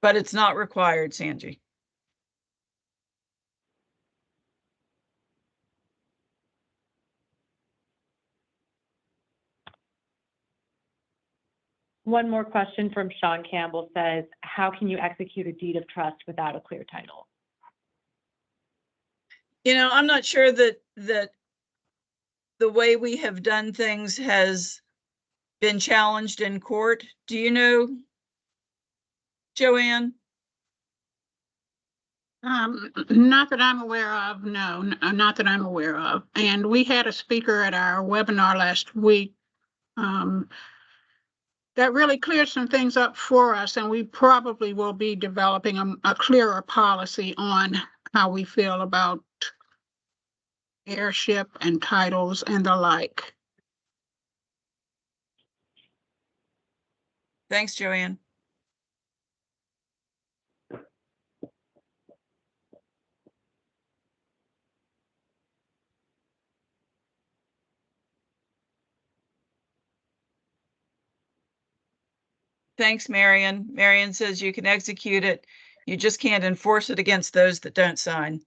But it's not required, Sanji. One more question from Sean Campbell says, how can you execute a deed of trust without a clear title? You know, I'm not sure that the way we have done things has been challenged in court. Do you know, Joanne? Not that I'm aware of, no, not that I'm aware of. And we had a speaker at our webinar last week that really cleared some things up for us, and we probably will be developing a clearer policy on how we feel about heirship and titles and the like. Thanks, Joanne. Thanks, Marion. Marion says you can execute it. You just can't enforce it against those that don't sign.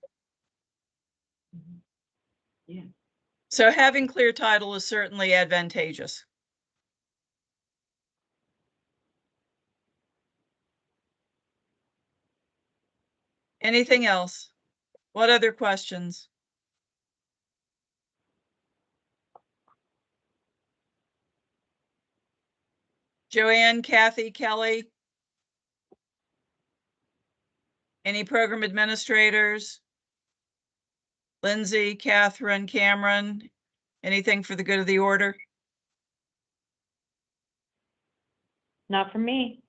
Yeah. So having clear title is certainly advantageous. Anything else? What other questions? Joanne, Kathy, Kelly? Any program administrators? Lindsay, Catherine, Cameron? Anything for the good of the order? Not for me.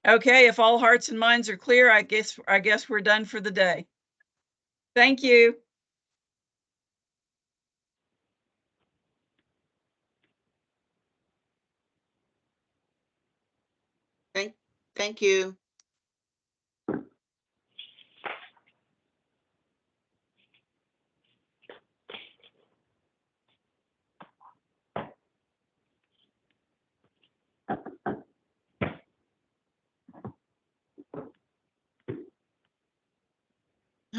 Okay, if all hearts and minds are clear, I guess we're done for the day. Thank you. Thank you.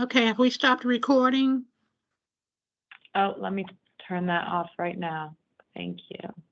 Okay, have we stopped recording? Oh, let me turn that off right now. Thank you.